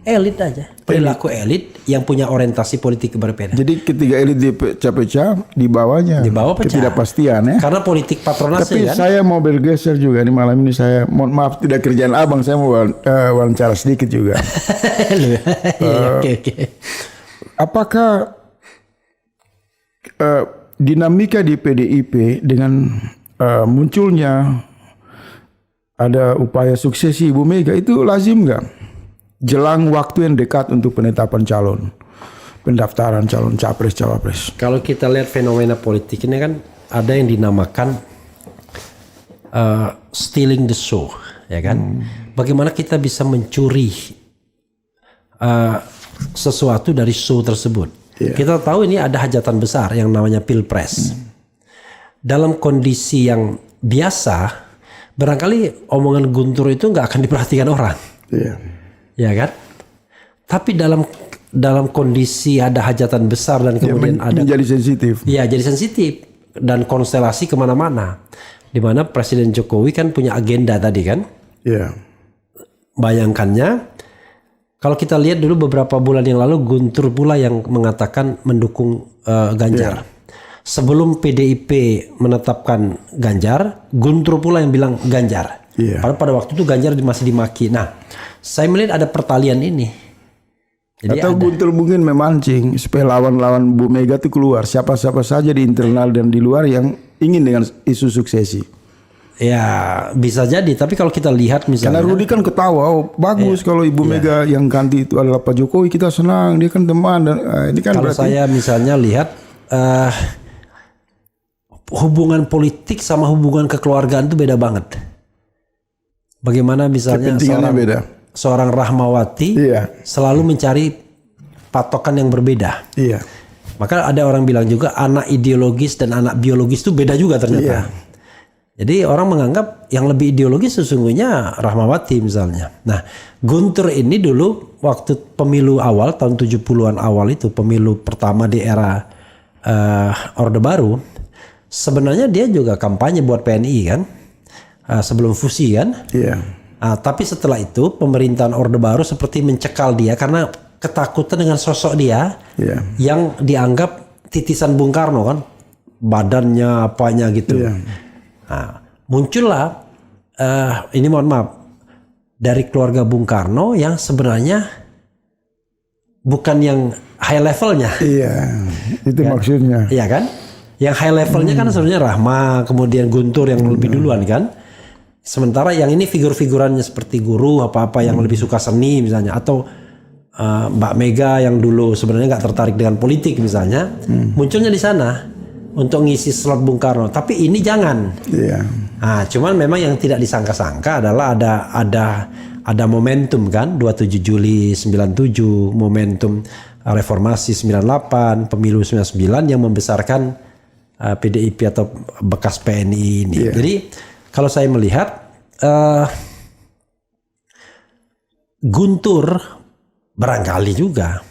elit aja, perilaku elit yang punya orientasi politik berbeda. Jadi ketika elit dipecah-pecah, di bawahnya ketidakpastian ya. Karena politik patronase. Tapi kan? saya mau bergeser juga nih malam ini, saya mohon maaf tidak kerjaan abang, saya mau wawancara sedikit juga. Oke. Apakah dinamika di PDIP dengan munculnya ada upaya suksesi Ibu Mega itu lazim nggak? Jelang waktu yang dekat untuk penetapan calon, pendaftaran calon capres cawapres. Kalau kita lihat fenomena politik ini kan ada yang dinamakan stealing the show, ya kan? Bagaimana kita bisa mencuri sesuatu dari show tersebut? Kita tahu ini ada hajatan besar yang namanya Pilpres. Dalam kondisi yang biasa, barangkali omongan Guntur itu nggak akan diperhatikan orang, ya kan? Tapi dalam kondisi ada hajatan besar dan kemudian ada menjadi sensitif. Ya, jadi sensitif dan konstelasi kemana-mana. Di mana Presiden Jokowi kan punya agenda tadi kan? Iya. Bayangkannya, kalau kita lihat dulu beberapa bulan yang lalu Guntur pula yang mengatakan mendukung Ganjar. Sebelum PDIP menetapkan Ganjar, Guntur pula yang bilang Ganjar. Padahal pada waktu itu Ganjar masih dimaki. Nah, saya melihat ada pertalian ini. Jadi atau Guntur mungkin memancing supaya lawan-lawan Bu Mega itu keluar. Siapa-siapa saja di internal dan di luar yang ingin dengan isu suksesi. Ya bisa jadi. Tapi kalau kita lihat misalnya. Karena Rudi kan ketawa, oh, bagus kalau Ibu Mega yang ganti itu adalah Pak Jokowi, kita senang. Dia kan teman. Dan, ini kan kalau berarti, saya misalnya lihat hubungan politik sama hubungan kekeluargaan itu beda banget. Bagaimana misalnya seorang Rahmawati selalu mencari patokan yang berbeda. Maka ada orang bilang juga anak ideologis dan anak biologis itu beda juga ternyata. Jadi orang menganggap yang lebih ideologis sesungguhnya Rahmawati misalnya. Nah, Guntur ini dulu waktu pemilu awal tahun 70-an awal itu, pemilu pertama di era Orde Baru, sebenarnya dia juga kampanye buat PNI kan, sebelum fusi kan. Tapi setelah itu pemerintahan Orde Baru seperti mencekal dia karena ketakutan dengan sosok dia yang dianggap titisan Bung Karno kan, badannya apanya gitu. Nah, muncullah ini mohon maaf dari keluarga Bung Karno yang sebenarnya bukan yang high levelnya. Itu kan? maksudnya. Iya kan? Yang high levelnya kan sebenarnya Rahma, kemudian Guntur yang lebih duluan kan. Sementara yang ini figur-figurannya seperti guru apa-apa yang lebih suka seni misalnya, atau Mbak Mega yang dulu sebenarnya nggak tertarik dengan politik misalnya, munculnya di sana untuk ngisi slot Bung Karno. Tapi ini jangan. Nah, cuman memang yang tidak disangka-sangka adalah ada momentum kan, 27 Juli 97, momentum reformasi 98, pemilu 99 yang membesarkan PDIP atau bekas PNI ini. Jadi kalau saya melihat Guntur barangkali juga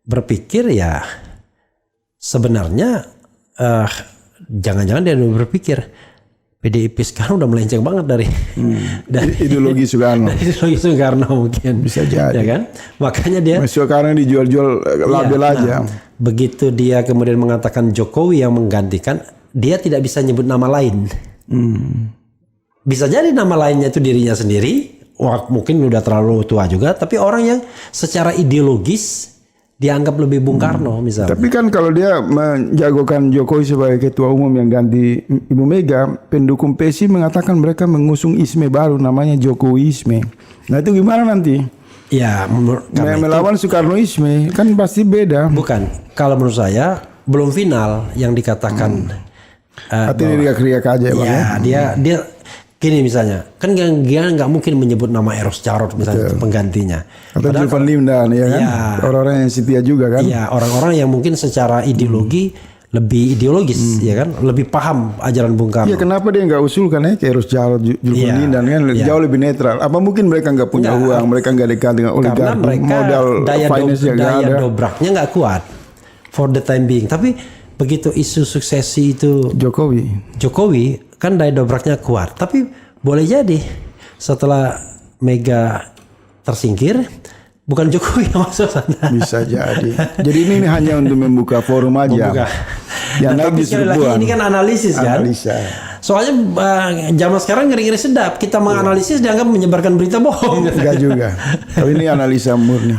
berpikir ya sebenarnya jangan-jangan dia berpikir PDIP sekarang udah melenceng banget dari ideologi Soekarno. Dari ideologi Soekarno mungkin. Bisa jadi. Ya kan? Makanya dia Soekarno dijual-jual label aja. Begitu dia kemudian mengatakan Jokowi yang menggantikan, dia tidak bisa nyebut nama lain. Bisa jadi nama lainnya itu dirinya sendiri. Wah, mungkin udah terlalu tua juga, tapi orang yang secara ideologis dianggap lebih Bung Karno misalnya. Tapi kan kalau dia menjagokan Jokowi sebagai ketua umum yang ganti Ibu Mega, pendukung PSI mengatakan mereka mengusung isme baru namanya Jokowisme. Nah itu gimana nanti? Ya, melawan Soekarnoisme kan pasti beda. Bukan. Kalau menurut saya belum final yang dikatakan. Artinya riak-riak aja Bang. Ya, dia gini misalnya, kan dia nggak mungkin menyebut nama Eros Jarot misalnya penggantinya. Atau Julvan Limdan ya kan, orang-orang yang setia juga kan. Iya, orang-orang yang mungkin secara ideologi lebih ideologis ya kan, lebih paham ajaran Bung Karno. Iya, kenapa dia nggak usulkan ke Eros Jarot, Julvan Limdan kan jauh lebih netral. Apa mungkin mereka nggak punya uang, mereka nggak dekat dengan oligarki, modal daya dobraknya nggak kuat for the time being. Tapi begitu isu suksesi itu Jokowi kan daya dobraknya kuat, tapi boleh jadi setelah Mega tersingkir bukan Jokowi yang masuk sana. Bisa jadi. Jadi ini hanya untuk membuka forum aja. Yang tapi sekali lagi ini kan analisis kan. Soalnya zaman sekarang ngeri-ngeri sedap. Kita menganalisis dianggap menyebarkan berita bohong. Enggak juga. Tapi ini analisa murni.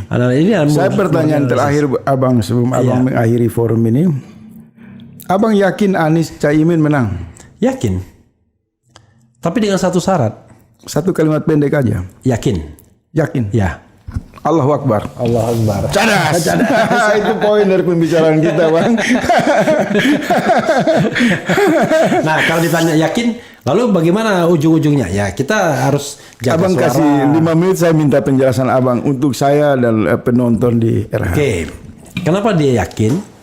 Saya pertanyaan terakhir Abang sebelum Abang mengakhiri forum ini. Abang yakin Anies Caimin menang? Yakin. Tapi dengan satu syarat. Satu kalimat pendek aja. Yakin. Yakin. Ya. Allahu Akbar. Allah Akbar. Cadas. Itu poin dari pembicaraan kita, Bang. Nah, kalau ditanya yakin, lalu bagaimana ujung-ujungnya? Ya, kita harus jaga Abang suara. kasih 5 menit, saya minta penjelasan Abang untuk saya dan penonton di RH. Oke. Kenapa dia yakin?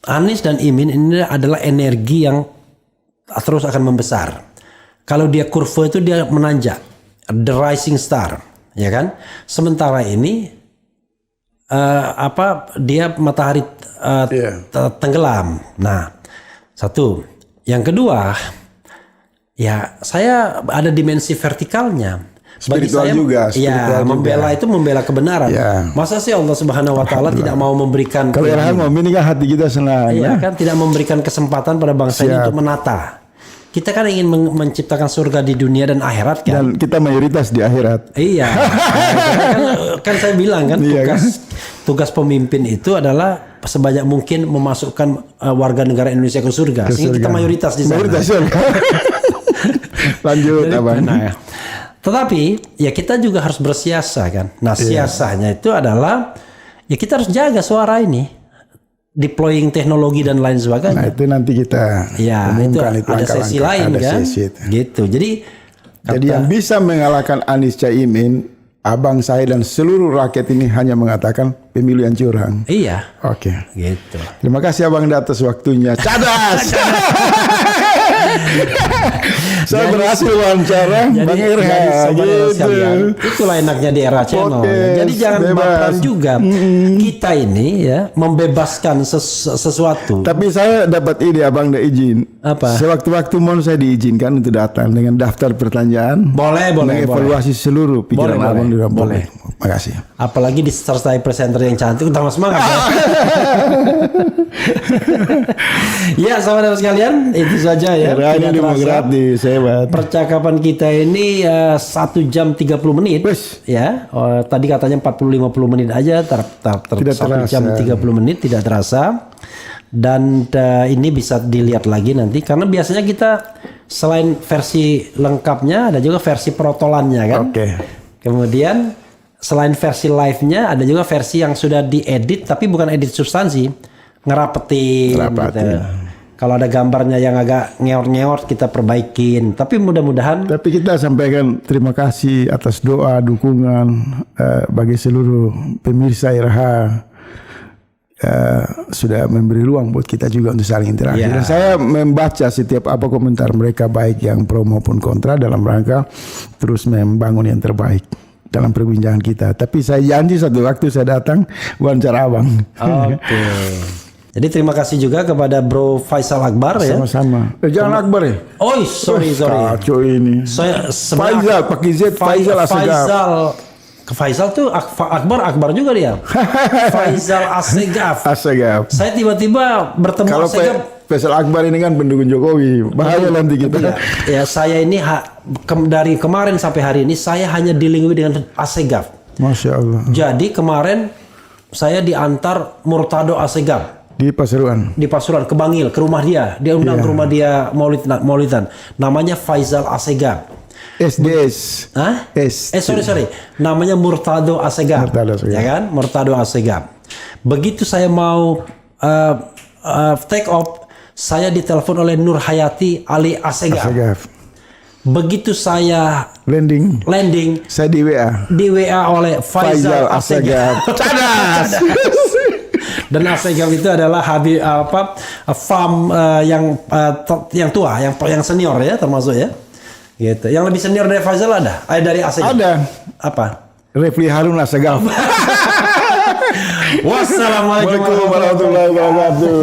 Anies dan Imin ini adalah energi yang terus akan membesar. Kalau dia kurva itu dia menanjak, the rising star, ya kan? Sementara ini dia matahari tenggelam. Nah, satu. Yang kedua, ya saya ada dimensi vertikalnya. Bagi Spiritual saya, juga, ya membela itu membela kebenaran. Ya. Masa sih Allah Subhanahu Wa Taala tidak mau memberikan? Kalau RH mau ini kan hati kita senang. Iya Ya. kan, tidak memberikan kesempatan pada bangsa ini untuk menata. Kita kan ingin menciptakan surga di dunia dan akhirat kan. Dan kita mayoritas di akhirat. Iya. kan saya bilang kan Iya, tugas pemimpin itu adalah sebanyak mungkin memasukkan warga negara Indonesia ke surga. Sehingga kita mayoritas di sana. Mayoritas. Lanjut, Abang. Nah, tetapi ya kita juga harus bersiasa kan. Nah, siasanya itu adalah ya kita harus jaga suara ini. Deploying teknologi dan lain sebagainya. Nah, itu nanti kita Ya, itu umumkan ada sesi lain ada kan. sesi itu. Gitu. Jadi yang bisa mengalahkan Anies Caimin, abang saya dan seluruh rakyat ini hanya mengatakan pemilu yang curang. iya, Oke. gitu. Terima kasih Abang atas waktunya. Cadas. Saya berhasil wawancara Bang Irha. Gitu. Itulah enaknya di era channel. Podcast, Jadi jangan bebas. baperan juga. Kita ini ya membebaskan sesuatu. Tapi saya dapat ide Abang udah izin. Apa? Sewaktu-waktu mau saya diizinkan untuk datang dengan daftar pertanyaan. Boleh. Mengevaluasi seluruh pikiran Boleh, Abang di dalam boleh. podcast. Makasih. Apalagi disertai presenter yang cantik, tambah semangat ya. Ya, sahabat sekalian, itu saja ya. Era ini Tidak terasa. demokratis, hebat. Percakapan kita ini 1 jam 30 menit. Wes. Ya, tadi katanya 40-50 menit aja, Tidak 1 terasa. jam 30 menit tidak terasa. Dan ini bisa dilihat lagi nanti karena biasanya kita selain versi lengkapnya ada juga versi protolannya kan. Oke. Kemudian selain versi live-nya ada juga versi yang sudah diedit tapi bukan edit substansi, ngerapetin. Gitu. Kalau ada gambarnya yang agak ngeor-ngeor kita perbaikin. Tapi mudah-mudahan. Tapi kita sampaikan terima kasih atas doa, dukungan bagi seluruh pemirsa RH. Sudah memberi ruang buat kita juga untuk saling interaksi. Ya. Dan saya membaca setiap apa komentar mereka baik yang pro maupun kontra dalam rangka terus membangun yang terbaik dalam perbincangan kita. Tapi saya janji satu waktu saya datang wawancara Abang. Oke. Jadi terima kasih juga kepada Bro Faisal Akbar ya. Sama-sama. Jangan Akbar ya. Oh, sorry. Kacau ini. Saya Faisal pakai Z, Faisal Asegaf. Faisal tuh Akbar juga dia. Faisal Asegaf. Asegaf. Saya tiba-tiba bertemu Kalau Asegaf. Faisal Akbar ini kan pendukung Jokowi, bahaya nanti kita. Ya saya ini dari kemarin sampai hari ini saya hanya dilingkupi dengan Asegaf. Masya Allah. Jadi kemarin saya diantar Murtado Asegaf Di Pasuruan. di Pasuruan ke Bangil, ke rumah dia. Dia undang ke rumah dia Maulidan. Namanya Faisal Asegaf. SDS. Hah? S. Sorry. Namanya Murtado Asegaf. Murtado Asegaf. Ya kan? Murtado Asegaf. Begitu saya mau take off, saya ditelepon oleh Nur Hayati Ali Asegaf. Asegaf. Begitu saya Landing. Saya di WA. oleh Faisal Asegaf. Cadas. Dan Asegaf itu adalah farm yang tua, yang senior ya termasuk ya. Gitu. Yang lebih senior dari Faisal ada? Dari Asegaf. Ada. Apa? Refli Harun Asegaf. Wassalamualaikum Waalaikumsalam warahmatullahi wabarakatuh.